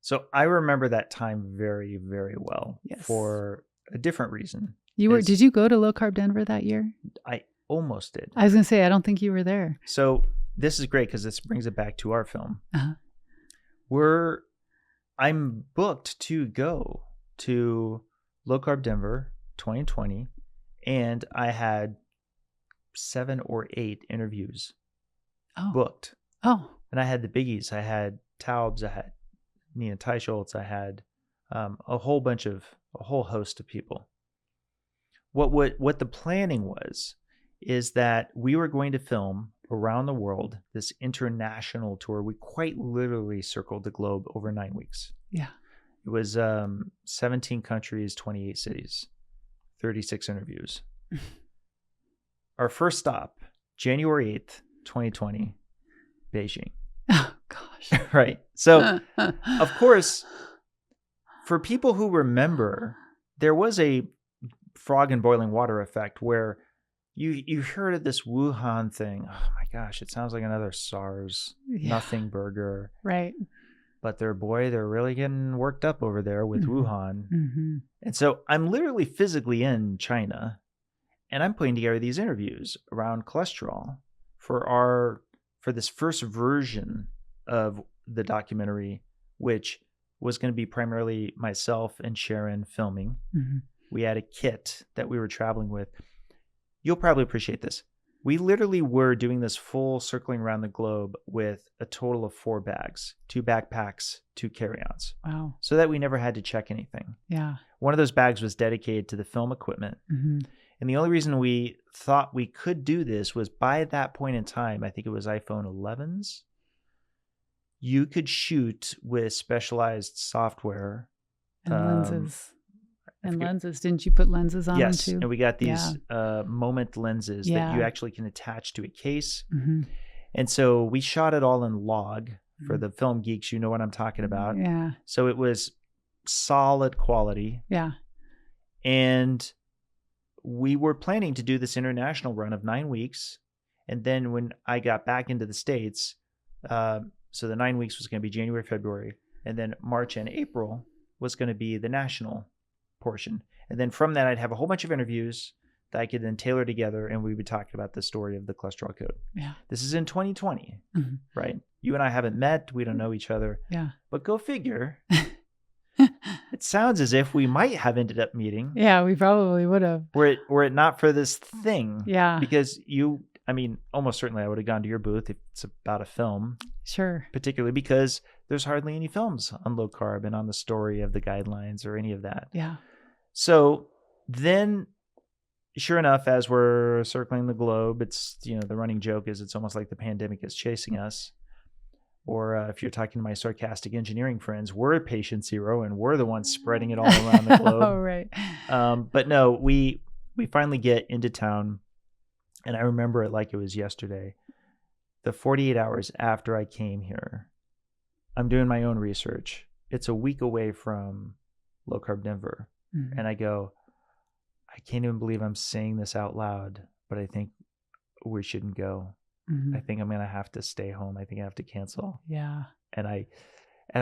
So I remember that time very, very well. Yes. For a different reason. Did you go to Low-Carb Denver that year? I almost did. I was going to say, I don't think you were there. So this is great because this brings it back to our film. Uh-huh. I'm booked to go to Low-Carb Denver 2020, and I had 7 or 8 interviews booked. Oh. And I had the biggies. I had Teicholz, I had Teicholz, I had a whole host of people. What the planning is that we were going to film around the world, this international tour. We quite literally circled the globe over 9 weeks. Yeah. It was 17 countries, 28 cities, 36 interviews. Our first stop, January 8th, 2020, Beijing. Oh, gosh. Right. So, of course, for people who remember, there was a frog in boiling water effect where you heard of this Wuhan thing. Oh, my gosh, it sounds like another SARS, nothing burger. Right. But they're really getting worked up over there with Wuhan. Mm-hmm. And so I'm literally physically in China. And I'm putting together these interviews around cholesterol for this first version of the documentary, which was going to be primarily myself and Sharon filming. Mm-hmm. We had a kit that we were traveling with. You'll probably appreciate this. We literally were doing this full circling around the globe with a total of 4 bags, 2 backpacks, 2 carry-ons. Wow. So that we never had to check anything. Yeah. One of those bags was dedicated to the film equipment. Mm-hmm. And the only reason we thought we could do this was by that point in time, I think it was iPhone 11s, you could shoot with specialized software. And lenses. Didn't you put lenses on yes, them too? And we got these Moment lenses that you actually can attach to a case. Mm-hmm. And so we shot it all in log. For the film geeks, you know what I'm talking about. Yeah. So it was solid quality. Yeah. And we were planning to do this international run of 9 weeks. And then when I got back into the States, so the 9 weeks was going to be January, February, and then March and April was going to be the national portion. And then from that, I'd have a whole bunch of interviews that I could then tailor together, and we would talk about the story of the cholesterol code. Yeah. This is in 2020, mm-hmm. right? You and I haven't met. We don't know each other. Yeah. But go figure. It sounds as if we might have ended up meeting. Yeah, we probably would have. Were it not for this thing. Yeah. Because almost certainly I would have gone to your booth if it's about a film. Sure. Particularly because there's hardly any films on low carb and on the story of the guidelines or any of that. Yeah. So then, sure enough, as we're circling the globe, it's, the running joke is it's almost like the pandemic is chasing us. Or if you're talking to my sarcastic engineering friends, we're patient zero and we're the ones spreading it all around the globe. Oh, right. But no, we finally get into town, and I remember it like it was yesterday. The 48 hours after I came here, I'm doing my own research. It's a week away from Low-Carb Denver. Mm-hmm. And I go, I can't even believe I'm saying this out loud, but I think we shouldn't go. Mm-hmm. I think I'm going to have to stay home. I think I have to cancel. Yeah. And I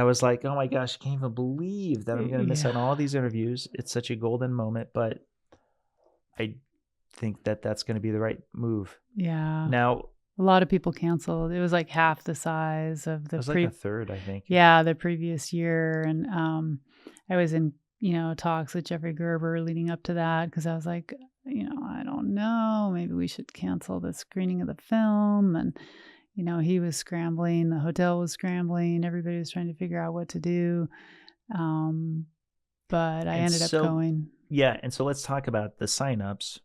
was like, oh my gosh, I can't even believe that I'm going to miss out on all these interviews. It's such a golden moment, but I think that that's going to be the right move. Yeah. Now, a lot of people canceled. It was like half the size of the it was like a third, I think. Yeah, the previous year. And I was in, talks with Jeffrey Gerber leading up to that because I was like, I don't know, maybe we should cancel the screening of the film. And, he was scrambling, the hotel was scrambling, everybody was trying to figure out what to do. But I ended up going. Yeah, and so let's talk about the signups,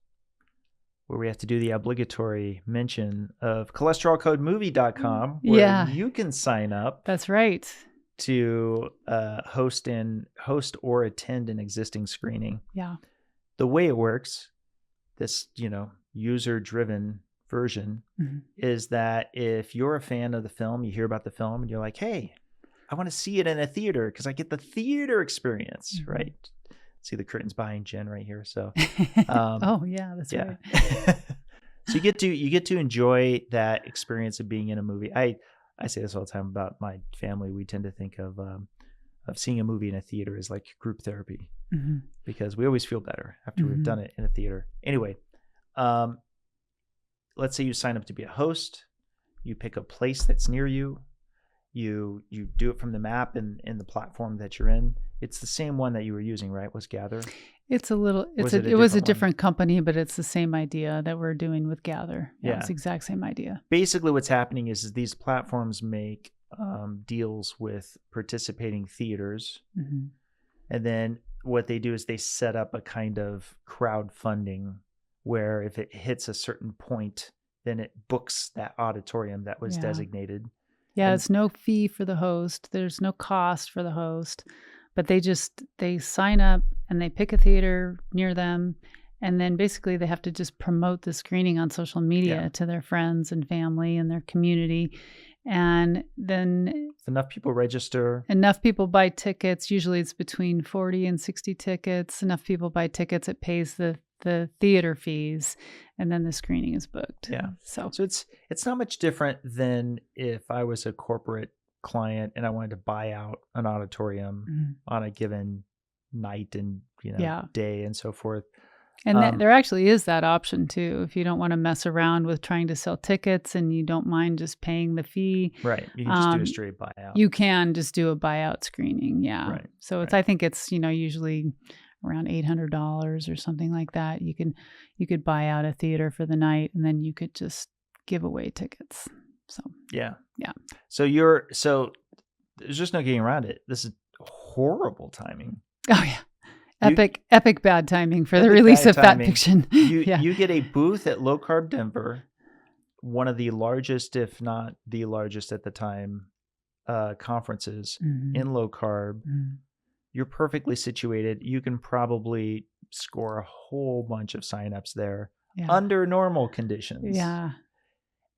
where we have to do the obligatory mention of cholesterolcodemovie.com, where you can sign up. That's right. To host or attend an existing screening. Yeah. The way it works, this, user-driven version, is that if you're a fan of the film, you hear about the film and you're like, hey, I want to see it in a theater because I get the theater experience, right? See the curtains behind Jen right here. So, oh yeah, that's right. So you get to enjoy that experience of being in a movie. I say this all the time about my family. We tend to think of seeing a movie in a theater as like group therapy because we always feel better after we've done it in a theater. Anyway, let's say you sign up to be a host. You pick a place that's near you. You do it from the map and the platform that you're in. It's the same one that you were using, right? Was Gather? It's a little. It was a different company, but it's the same idea that we're doing with Gather. Yeah, it's the exact same idea. Basically, what's happening is these platforms make deals with participating theaters, and then what they do is they set up a kind of crowdfunding where if it hits a certain point, then it books that auditorium that was designated. Yeah, it's no fee for the host. There's no cost for the host, but they sign up and they pick a theater near them. And then basically they have to just promote the screening on social media to their friends and family and their community. And then if enough people register. Enough people buy tickets. Usually it's between 40 and 60 tickets. Enough people buy tickets. It pays the theater fees, and then the screening is booked. Yeah. So it's not much different than if I was a corporate client and I wanted to buy out an auditorium on a given night and day and so forth. And there actually is that option too. If you don't want to mess around with trying to sell tickets and you don't mind just paying the fee. Right. You can just do a straight buyout. You can just do a buyout screening. Yeah. Right. So I think it's, usually around $800 or something like that. You could buy out a theater for the night and then you could just give away tickets. So yeah. So there's just no getting around it. This is horrible timing. Oh yeah. Epic bad timing for the release of Fat Fiction. You get a booth at Low-Carb Denver, one of the largest, if not the largest at the time, conferences in low-carb. You're perfectly situated. You can probably score a whole bunch of signups there under normal conditions. Yeah.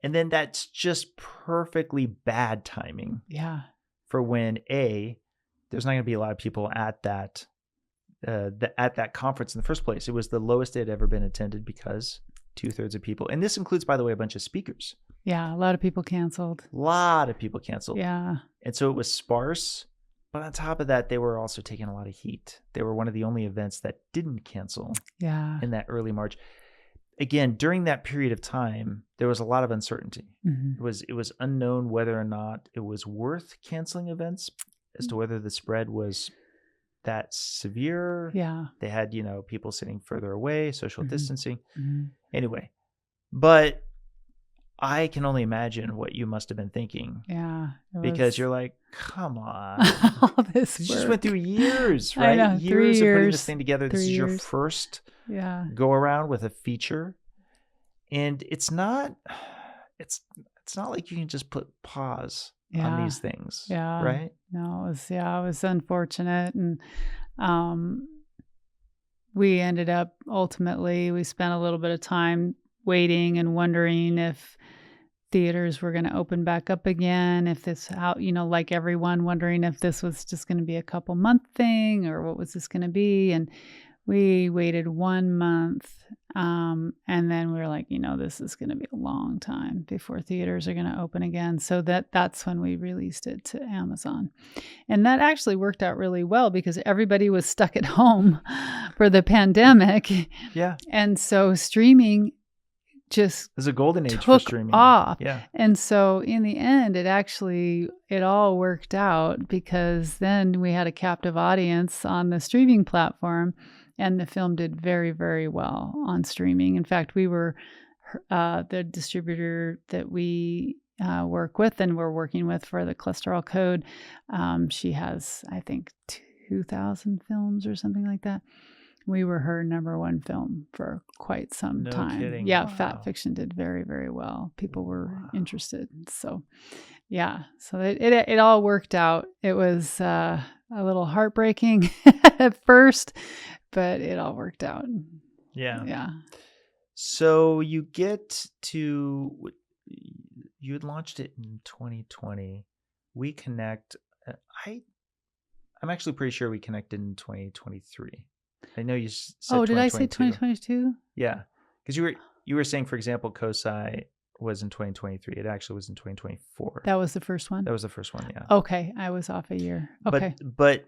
And then that's just perfectly bad timing. Yeah. For when there's not going to be a lot of people at that conference in the first place. It was the lowest it had ever been attended because 2/3 of people, and this includes, by the way, a bunch of speakers. Yeah, a lot of people canceled. Yeah. And so it was sparse. But on top of that, they were also taking a lot of heat. They were one of the only events that didn't cancel in that early March. Again, during that period of time, there was a lot of uncertainty. It was unknown whether or not it was worth canceling events as to whether the spread was that severe. Yeah. They had, people sitting further away, social distancing. Anyway, but I can only imagine what you must have been thinking. Yeah. Because you're like, come on. All this You just went through years, right? I know, years 3 of putting years. this thing together. This is your first go around with a feature. And it's not like you can just put pause on these things. Yeah. Right? No, it was unfortunate. And we ended up we spent a little bit of time waiting and wondering if theaters were going to open back up again, if this, like everyone, wondering if this was just going to be a couple month thing or what was this going to be. And We waited 1 month, and then we were like, this is going to be a long time before theaters are going to open again. So that's when we released it to Amazon. And that actually worked out really well because everybody was stuck at home for the pandemic. Yeah. And so streaming just there's a golden age took for streaming off. Yeah. And so in the end, it all worked out because then we had a captive audience on the streaming platform. And the film did very, very well on streaming. In fact, we were the distributor that we work with and we're working with for the cholesterol code. She has, I think, 2,000 films or something like that. We were her number one film for quite some time. Kidding. Yeah, Wow. Fat Fiction did very, very well. People were interested. So, yeah. So it all worked out. It was a little heartbreaking at first, but it all worked out. Yeah. Yeah. So you had launched it in 2020. We connect. I'm actually pretty sure we connected in 2023. I know you said. Oh, did I say 2022? Yeah, because you were saying, for example, COSI was in 2023. It actually was in 2024. That was the first one? That was the first one, yeah. Okay, I was off a year. Okay. But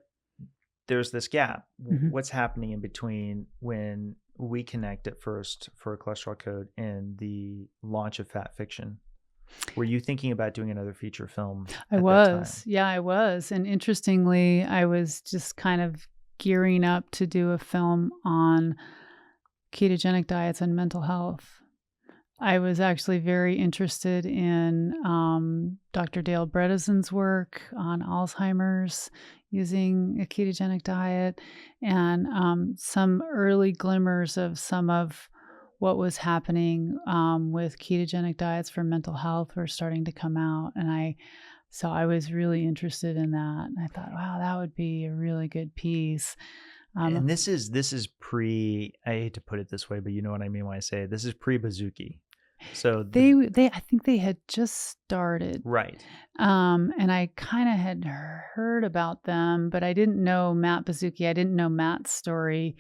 there's this gap. Mm-hmm. What's happening in between when we connect at first for a cholesterol code and the launch of Fat Fiction? Were you thinking about doing another feature film? I was. Yeah, I was. And interestingly, I was just kind of gearing up to do a film on ketogenic diets and mental health. I was actually very interested in Dr. Dale Bredesen's work on Alzheimer's using a ketogenic diet, and some early glimmers of some of what was happening with ketogenic diets for mental health were starting to come out. And so I was really interested in that. And I thought, wow, that would be a really good piece. And this is pre, I hate to put it this way, but you know what I mean when I say it. This is pre-Bazooki. So they I think they had just started. Right. And I kind of had heard about them, but I didn't know Matt Bazooki. I didn't know Matt's story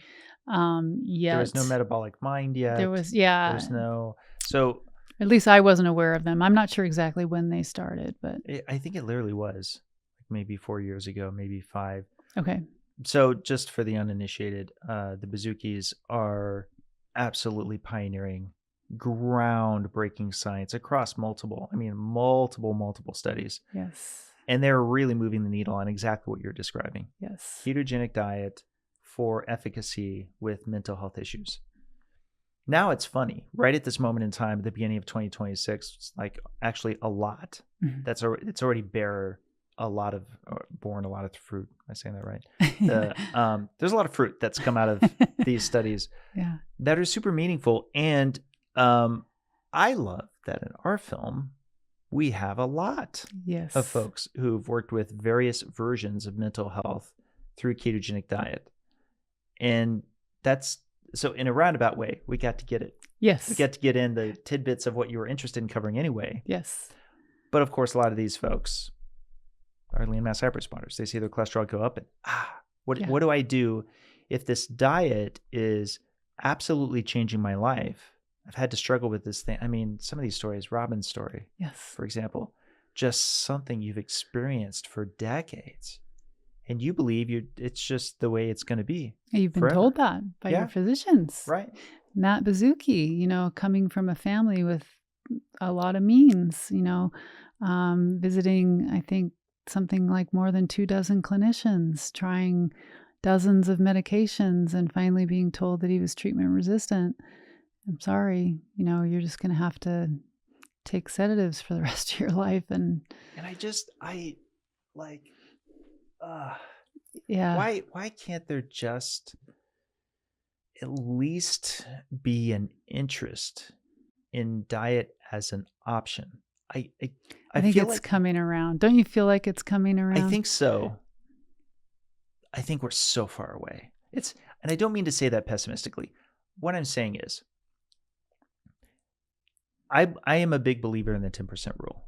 yet. There was no Metabolic Mind yet. There was, yeah. There's no, so. At least I wasn't aware of them. I'm not sure exactly when they started, but. I think it literally was maybe 4 years ago, maybe 5. Okay. So just for the uninitiated, the Bazookis are absolutely pioneering groundbreaking science across multiple studies. Yes. And they're really moving the needle on exactly what you're describing. Yes. Ketogenic diet for efficacy with mental health issues. Now it's funny, right at this moment in time, at the beginning of 2026, it's like actually a lot. Mm-hmm. It's already born a lot of fruit. Am I saying that right? There's a lot of fruit that's come out of these studies that are super meaningful. And I love that in our film, we have a lot of folks who've worked with various versions of mental health through ketogenic diet. And that's, so in a roundabout way, we got to get it. Yes. We got to get in the tidbits of what you were interested in covering anyway. Yes. But of course, a lot of these folks are lean mass hyperresponders. They see their cholesterol go up and, what do I do if this diet is absolutely changing my life? I've had to struggle with this thing. I mean, some of these stories, Robin's story, for example, just something you've experienced for decades. And you believe it's just the way it's going to be. You've been forever. told that by your physicians. Right. Matt Bazooki, coming from a family with a lot of means, visiting, I think, something like more than 24 clinicians, trying dozens of medications, and finally being told that he was treatment resistant. I'm sorry, you're just going to have to take sedatives for the rest of your life. And why can't there just at least be an interest in diet as an option? I think feel it's like, coming around. Don't you feel like it's coming around? I think so. I think we're so far away. And I don't mean to say that pessimistically. What I'm saying is, I am a big believer in the 10% rule.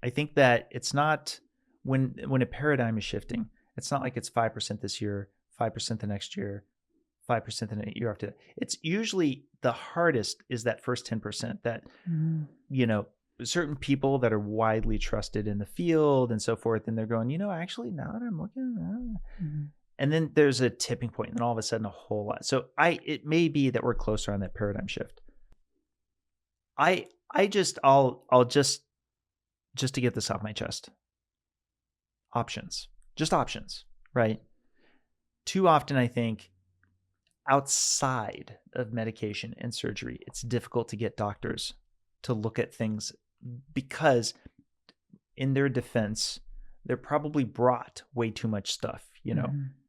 I think that it's not, when a paradigm is shifting, it's not like it's 5% this year, 5% the next year, 5% the year after that. It's usually the hardest is that first 10% that, certain people that are widely trusted in the field and so forth. And they're going, actually, now that I'm looking at that. And then there's a tipping point, and then all of a sudden a whole lot. So it may be that we're closer on that paradigm shift. I'll just to get this off my chest. Options. Just options, right? Too often, I think, outside of medication and surgery, it's difficult to get doctors to look at things because in their defense, they're probably brought way too much stuff,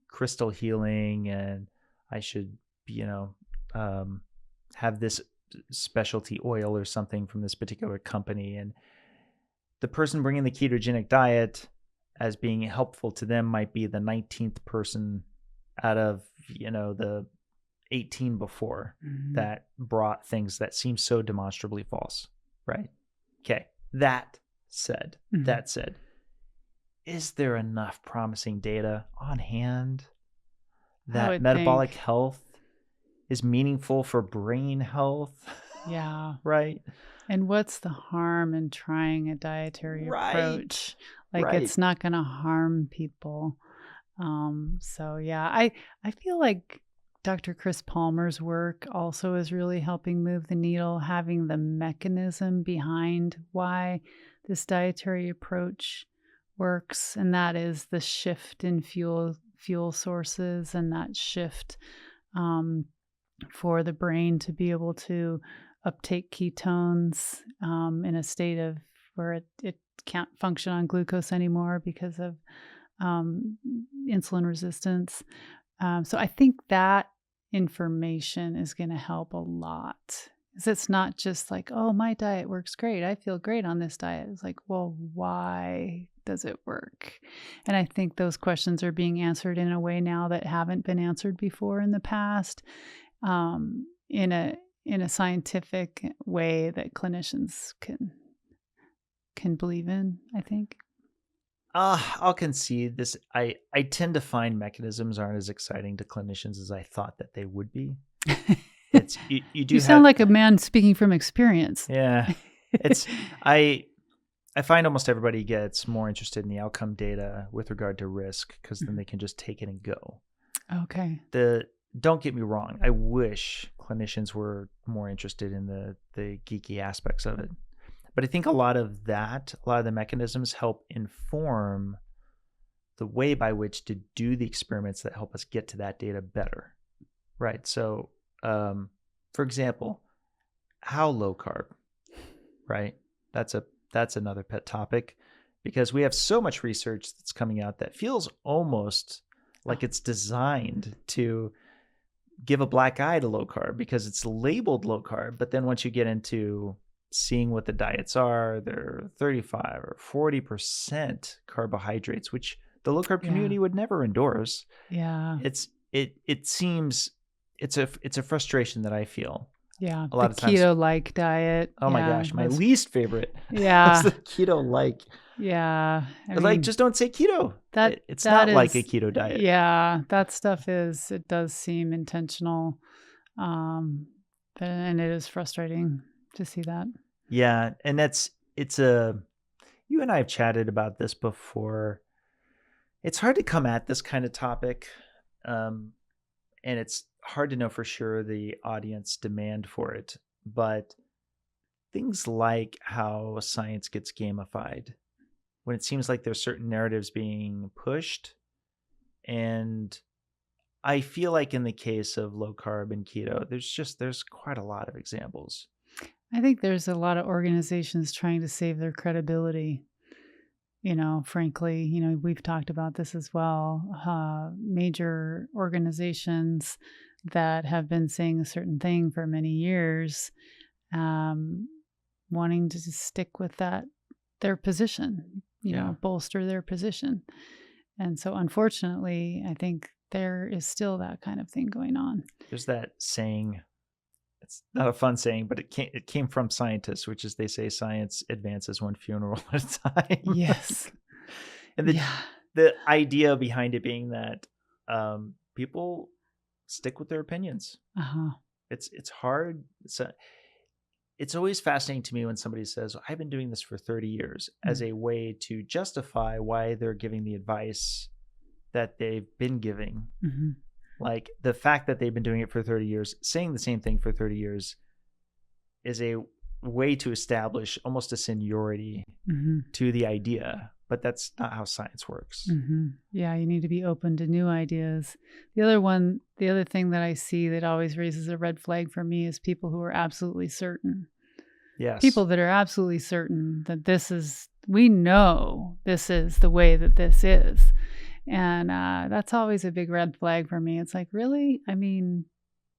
crystal healing, and I should, have this specialty oil or something from this particular company. And the person bringing the ketogenic diet as being helpful to them might be the 19th person out of, the 18 before that brought things that seem so demonstrably false, right? Okay. That said, is there enough promising data on hand that metabolic health is meaningful for brain health? Yeah. Right? And what's the harm in trying a dietary approach? It's not going to harm people. I feel like Dr. Chris Palmer's work also is really helping move the needle, having the mechanism behind why this dietary approach works, and that is the shift in fuel sources, and that shift for the brain to be able to uptake ketones in a state of where it can't function on glucose anymore because of insulin resistance. So I think that information is going to help a lot. Because it's not just like, oh, my diet works great. I feel great on this diet. It's like, well, why does it work? And I think those questions are being answered in a way now that haven't been answered before in the past, in a scientific way that clinicians can believe in, I think. I'll concede this. I tend to find mechanisms aren't as exciting to clinicians as I thought that they would be. You sound like a man speaking from experience. Yeah. I find almost everybody gets more interested in the outcome data with regard to risk because then they can just take it and go. Okay. Don't get me wrong. I wish clinicians were more interested in the geeky aspects of it. But I think a lot of the mechanisms help inform the way by which to do the experiments that help us get to that data better, right? So, for example, how low carb, right? That's another pet topic because we have so much research that's coming out that feels almost like it's designed to give a black eye to low carb because it's labeled low carb. But then once you get into seeing what the diets are, they're 35 or 40% carbohydrates, which the low carb community would never endorse. Yeah. It seems it's a frustration that I feel. Yeah. A lot of times. Keto-like diet. Oh my gosh, my least favorite. Yeah. Is the keto-like. Yeah. Just don't say keto. It's not like a keto diet. Yeah. That stuff it does seem intentional. And it is frustrating to see that. Yeah. And you and I have chatted about this before. It's hard to come at this kind of topic. And it's hard to know for sure the audience demand for it. But things like how science gets gamified, when it seems like there's certain narratives being pushed. And I feel like in the case of low carb and keto, there's quite a lot of examples. I think there's a lot of organizations trying to save their credibility. Frankly, we've talked about this as well. Major organizations that have been saying a certain thing for many years, wanting to stick with their position, bolster their position. And so unfortunately, I think there is still that kind of thing going on. There's that saying, it's not a fun saying, but it came from scientists, which is they say science advances one funeral at a time. Yes. And the idea behind it being that people stick with their opinions. Uh-huh. It's hard. It's always fascinating to me when somebody says, I've been doing this for 30 years as a way to justify why they're giving the advice that they've been giving. Mm-hmm. Like the fact that they've been doing it for 30 years, saying the same thing for 30 years is a way to establish almost a seniority to the idea. But that's not how science works. Mm-hmm. Yeah, you need to be open to new ideas. The other thing that I see that always raises a red flag for me is people who are absolutely certain. Yes. People that are absolutely certain that we know this is the way that this is. And that's always a big red flag for me. It's like, really? I mean,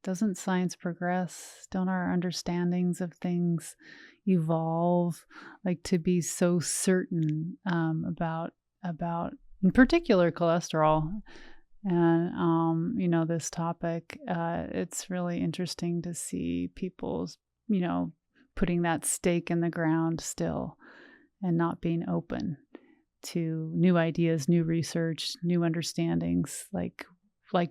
doesn't science progress? Don't our understandings of things evolve? Like, to be so certain about in particular cholesterol and this topic, it's really interesting to see people's putting that stake in the ground still and not being open to new ideas, new research, new understandings, like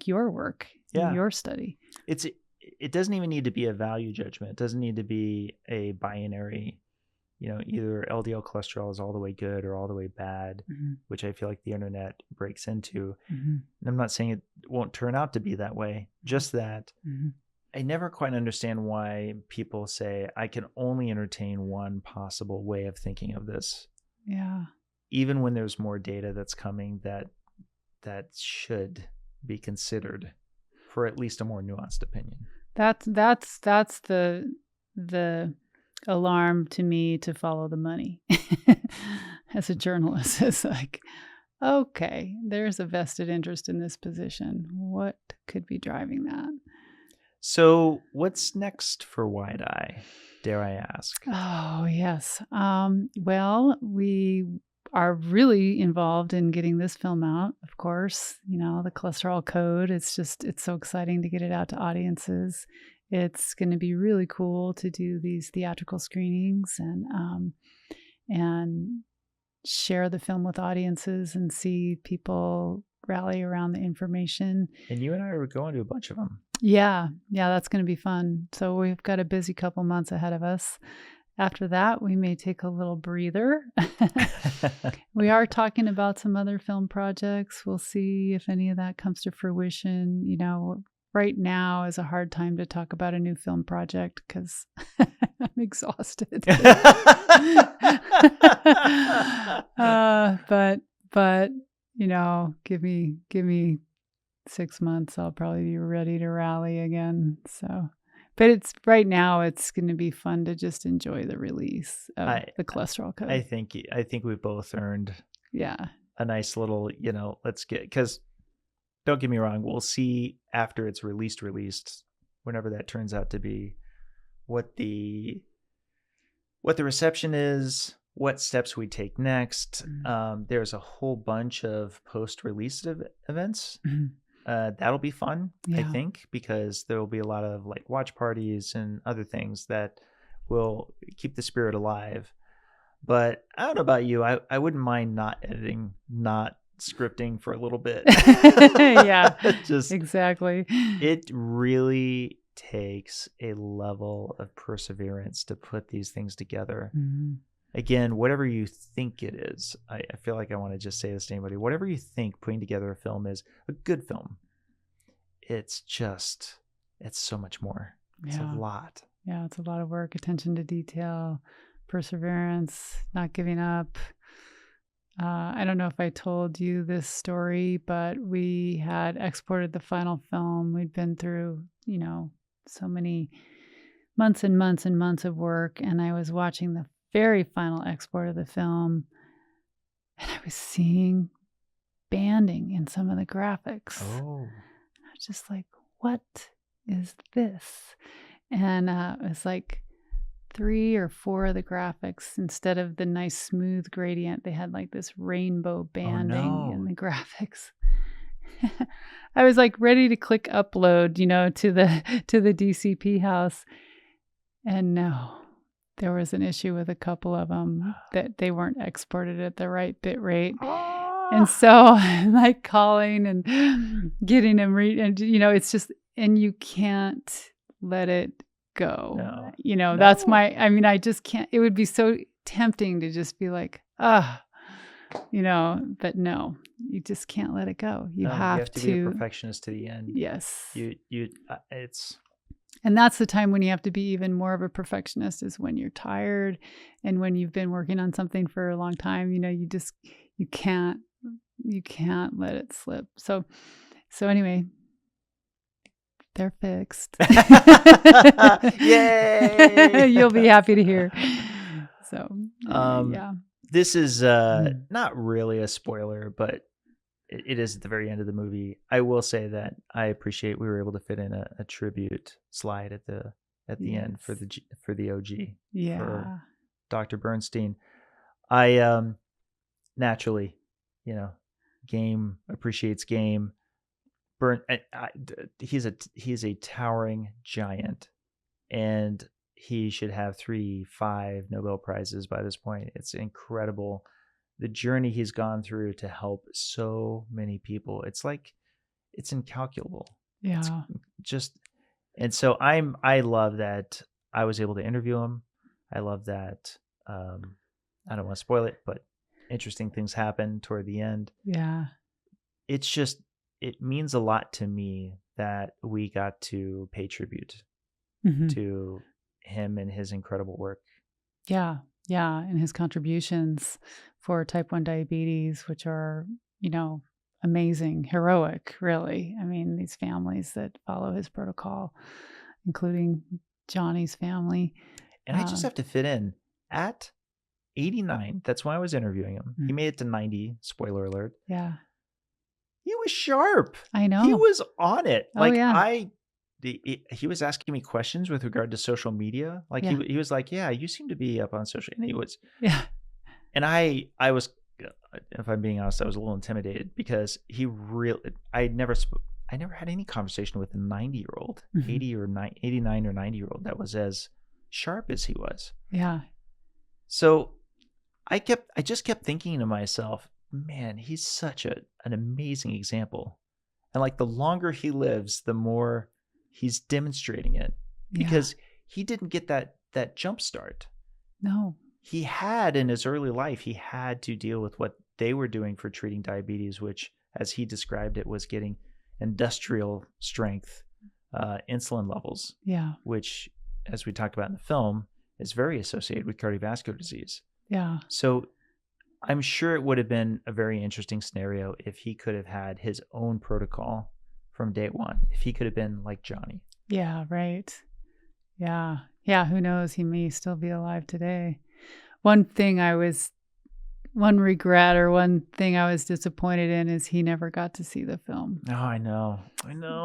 your work, your study. It doesn't even need to be a value judgment. It doesn't need to be a binary, either LDL cholesterol is all the way good or all the way bad, which I feel like the internet breaks into. And I'm not saying it won't turn out to be that way, just that I never quite understand why people say I can only entertain one possible way of thinking of this. Yeah. Even when there's more data that's coming that should be considered for at least a more nuanced opinion. That's the alarm to me to follow the money. As a journalist, it's like, okay, there's a vested interest in this position. What could be driving that? So what's next for Wide Eye, dare I ask? Oh, yes. Well, we are really involved in getting this film out, of course. The cholesterol code, it's so exciting to get it out to audiences. It's going to be really cool to do these theatrical screenings and share the film with audiences and see people rally around the information. And you and I are going to a bunch of them. Yeah, that's going to be fun. So we've got a busy couple months ahead of us. After that, we may take a little breather. We are talking about some other film projects. We'll see if any of that comes to fruition. Right now is a hard time to talk about a new film project because I'm exhausted. But give me 6 months, I'll probably be ready to rally again. So, but right now it's going to be fun to just enjoy the release of the cholesterol code. I think we both earned a nice little, let's get, because don't get me wrong, we'll see after it's released, whenever that turns out to be, what the reception is, what steps we take next. There's a whole bunch of post-release events. That'll be fun, I think, because there will be a lot of like watch parties and other things that will keep the spirit alive. But I don't know about you. I wouldn't mind not editing, not scripting for a little bit. Yeah, just exactly. It really takes a level of perseverance to put these things together. Again, whatever you think it is, I feel like I want to just say this to anybody. Whatever you think putting together a film is, a good film, it's so much more. It's a lot. Yeah, it's a lot of work, attention to detail, perseverance, not giving up. I don't know if I told you this story, but we had exported the final film. We'd been through, so many months and months and months of work, and I was watching the very final export of the film, and I was seeing banding in some of the graphics. Oh. I was just like, what is this? And it was like 3 or 4 of the graphics, instead of the nice smooth gradient, they had like this rainbow banding in the graphics. I was like ready to click upload, to the DCP house. And no, there was an issue with a couple of them that they weren't exported at the right bit rate. And so I'm like calling and getting them and it's just, you can't let it go. No. You know, that's I just can't. It would be so tempting to just be like, you know, but no, you just can't let it go. You have to be a perfectionist to the end. Yes. And that's the time when you have to be even more of a perfectionist, is when you're tired and when you've been working on something for a long time. You know, you can't let it slip. So anyway, they're fixed. Yay! You'll be happy to hear. So yeah. This is not really a spoiler, but it is at the very end of the movie. I will say that I appreciate we were able to fit in a tribute slide at the end for the OG, for Dr. Bernstein. I naturally, you know, Game appreciates Game. He's a towering giant, and he should have 5 Nobel Prizes by this point. It's incredible the journey he's gone through to help so many people. It's incalculable. Yeah. And so I love that I was able to interview him. I love that. I don't want to spoil it, but interesting things happen toward the end. Yeah. It means a lot to me that we got to pay tribute to him and his incredible work. Yeah. Yeah. And his contributions for type 1 diabetes, which are, you know, amazing, heroic, really. I mean, these families that follow his protocol, including Johnny's family. And I just have to fit in at 89. That's when I was interviewing him. He made it to 90. Spoiler alert. Yeah. He was sharp. I know. He was on it. He was asking me questions with regard to social media. Like he was like, yeah, you seem to be up on social. And he was. Yeah. And I was, if I'm being honest, I was a little intimidated because I never had any conversation with a 90-year-old, 89 or 90-year-old that was as sharp as he was. Yeah. So I just kept thinking to myself, man, he's such an amazing example. And like the longer he lives, the more he's demonstrating it, because he didn't get that jump start. No. He had, in his early life, he had to deal with what they were doing for treating diabetes, which, as he described it, was getting industrial strength insulin levels. Yeah. Which, as we talked about in the film, is very associated with cardiovascular disease. Yeah. So I'm sure it would have been a very interesting scenario if he could have had his own protocol from day one, if he could have been like Johnny. Yeah, right. Yeah. Yeah, who knows? He may still be alive today. One regret or one thing I was disappointed in is he never got to see the film. Oh, I know.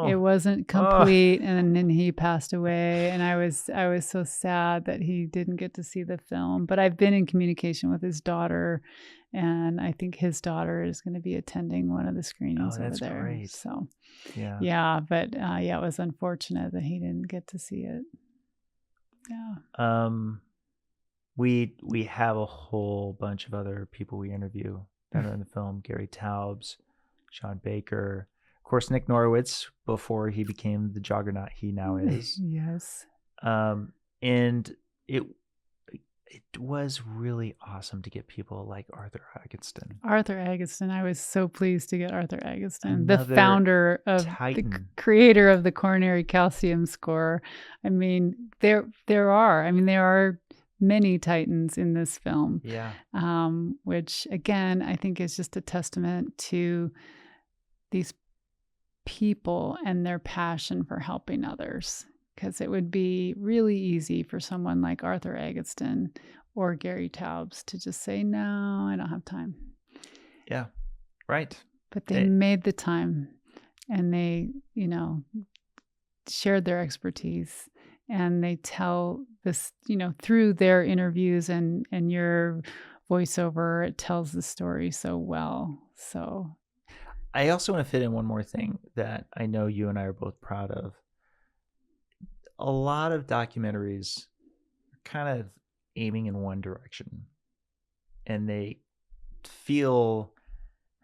It wasn't complete, and then he passed away, and I was so sad that he didn't get to see the film. But I've been in communication with his daughter, and I think his daughter is going to be attending one of the screenings over there. Great. So, but it was unfortunate that he didn't get to see it. Yeah. We have a whole bunch of other people we interview that are in the film. Gary Taubes, Sean Baker, of course, Nick Norowitz, before he became the juggernaut he now is. Yes. And it was really awesome to get people like Arthur Agustin. I was so pleased to get Arthur Agustin, Another the founder of Titan. the creator of the coronary calcium score. I mean, there are many titans in this film. Yeah. Which again, I think is just a testament to these people and their passion for helping others. Because it would be really easy for someone like Arthur Agustin or Gary Taubes to just say, no, I don't have time. Yeah, right. But they made the time, and they, shared their expertise, and they tell this, through their interviews and your voiceover, it tells the story so well. So I also want to fit in one more thing that I know you and I are both proud of. A lot of documentaries are kind of aiming in one direction, and they feel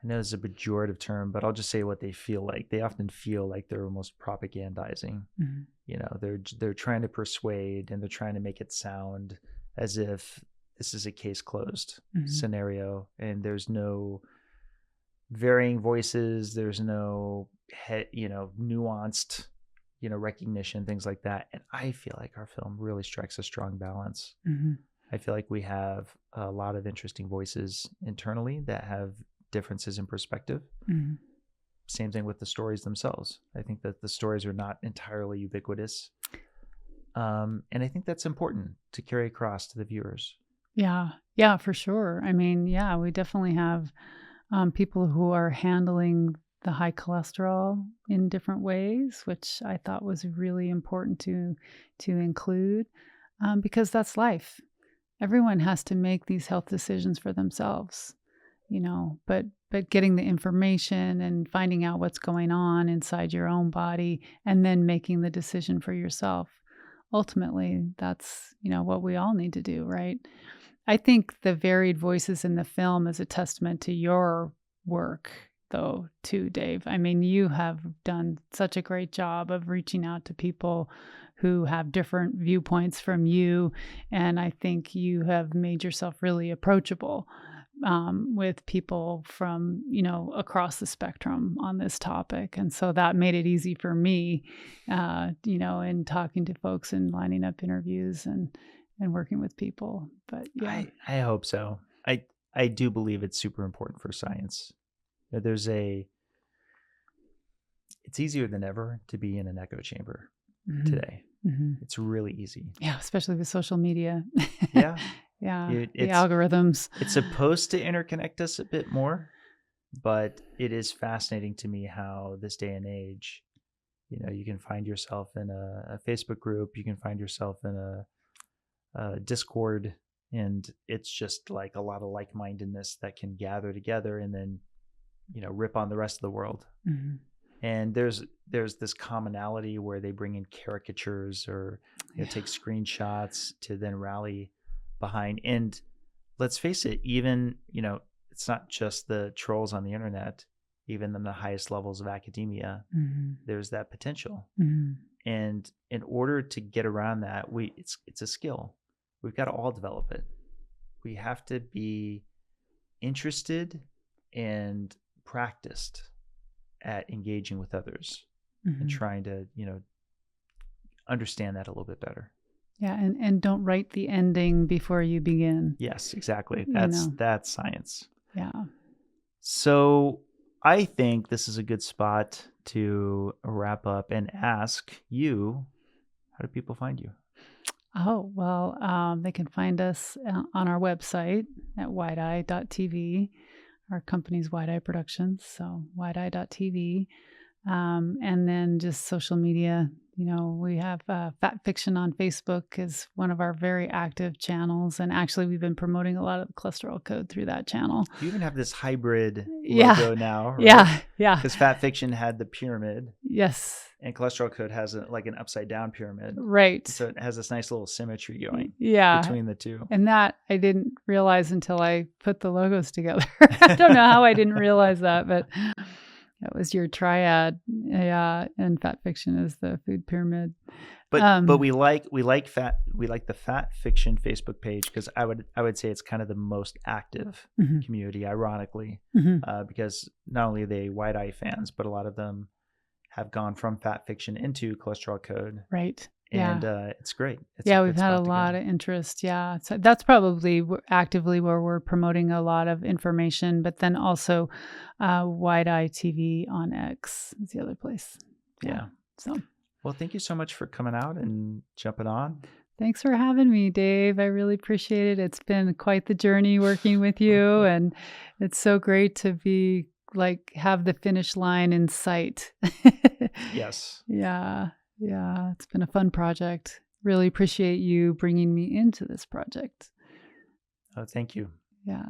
I know it's a pejorative term, but I'll just say what they feel like. They often feel like they're almost propagandizing. Mm-hmm. You know, they're trying to persuade, and they're trying to make it sound as if this is a case closed scenario, and there's no varying voices, there's no nuanced, recognition, things like that. And I feel like our film really strikes a strong balance. Mm-hmm. I feel like we have a lot of interesting voices internally that have differences in perspective. Mm-hmm. Same thing with the stories themselves. I think that the stories are not entirely ubiquitous. And I think that's important to carry across to the viewers. Yeah, for sure. I mean, yeah, we definitely have people who are handling the high cholesterol in different ways, which I thought was really important to include, because that's life. Everyone has to make these health decisions for themselves, but getting the information and finding out what's going on inside your own body and then making the decision for yourself. Ultimately, that's, what we all need to do, right? I think the varied voices in the film is a testament to your work, though, too, Dave. I mean, you have done such a great job of reaching out to people who have different viewpoints from you. And I think you have made yourself really approachable with people from, across the spectrum on this topic. And so that made it easy for me, in talking to folks and lining up interviews and working with people. But yeah, I hope so. I do believe it's super important for science. It's easier than ever to be in an echo chamber today. Mm-hmm. It's really easy. Yeah, especially with social media. Yeah. Yeah, the algorithms. It's supposed to interconnect us a bit more, but it is fascinating to me how this day and age, you can find yourself in a Facebook group, you can find yourself in a Discord, and it's just like a lot of like-mindedness that can gather together and then, rip on the rest of the world. Mm-hmm. And there's this commonality where they bring in caricatures or take screenshots to then rally behind. And let's face it, even, it's not just the trolls on the internet, even in the highest levels of academia, there's that potential. And in order to get around that, it's a skill. We've got to all develop it. We have to be interested and practiced at engaging with others and trying to, understand that a little bit better. Yeah, and don't write the ending before you begin. Yes, exactly. That's science. Yeah. So I think this is a good spot to wrap up and ask you, how do people find you? Oh, well, they can find us on our website at wideeye.tv. Our company's Wide Eye Productions, so wideeye.tv. And then just social media. We have Fat Fiction on Facebook is one of our very active channels. And actually, we've been promoting a lot of the cholesterol code through that channel. You even have this hybrid logo now, right? Yeah. Because Fat Fiction had the pyramid. Yes. And Cholesterol Code has an upside down pyramid. Right. So it has this nice little symmetry going between the two. And that I didn't realize until I put the logos together. I don't know how I didn't realize that, but that was your triad. Yeah. And Fat Fiction is the food pyramid. But we like the Fat Fiction Facebook page because I would say it's kind of the most active community, ironically, because not only are they Wide Eye fans, but a lot of them have gone from Fat Fiction into Cholesterol Code. Right. And it's great. We've had a lot of interest. Yeah. So that's probably actively where we're promoting a lot of information, but then also Wide Eye TV on X is the other place. Yeah. So. Well, thank you so much for coming out and jumping on. Thanks for having me, Dave. I really appreciate it. It's been quite the journey working with you, and it's so great to be have the finish line in sight. Yes. Yeah. It's been a fun project. Really appreciate you bringing me into this project. Oh, thank you. Yeah.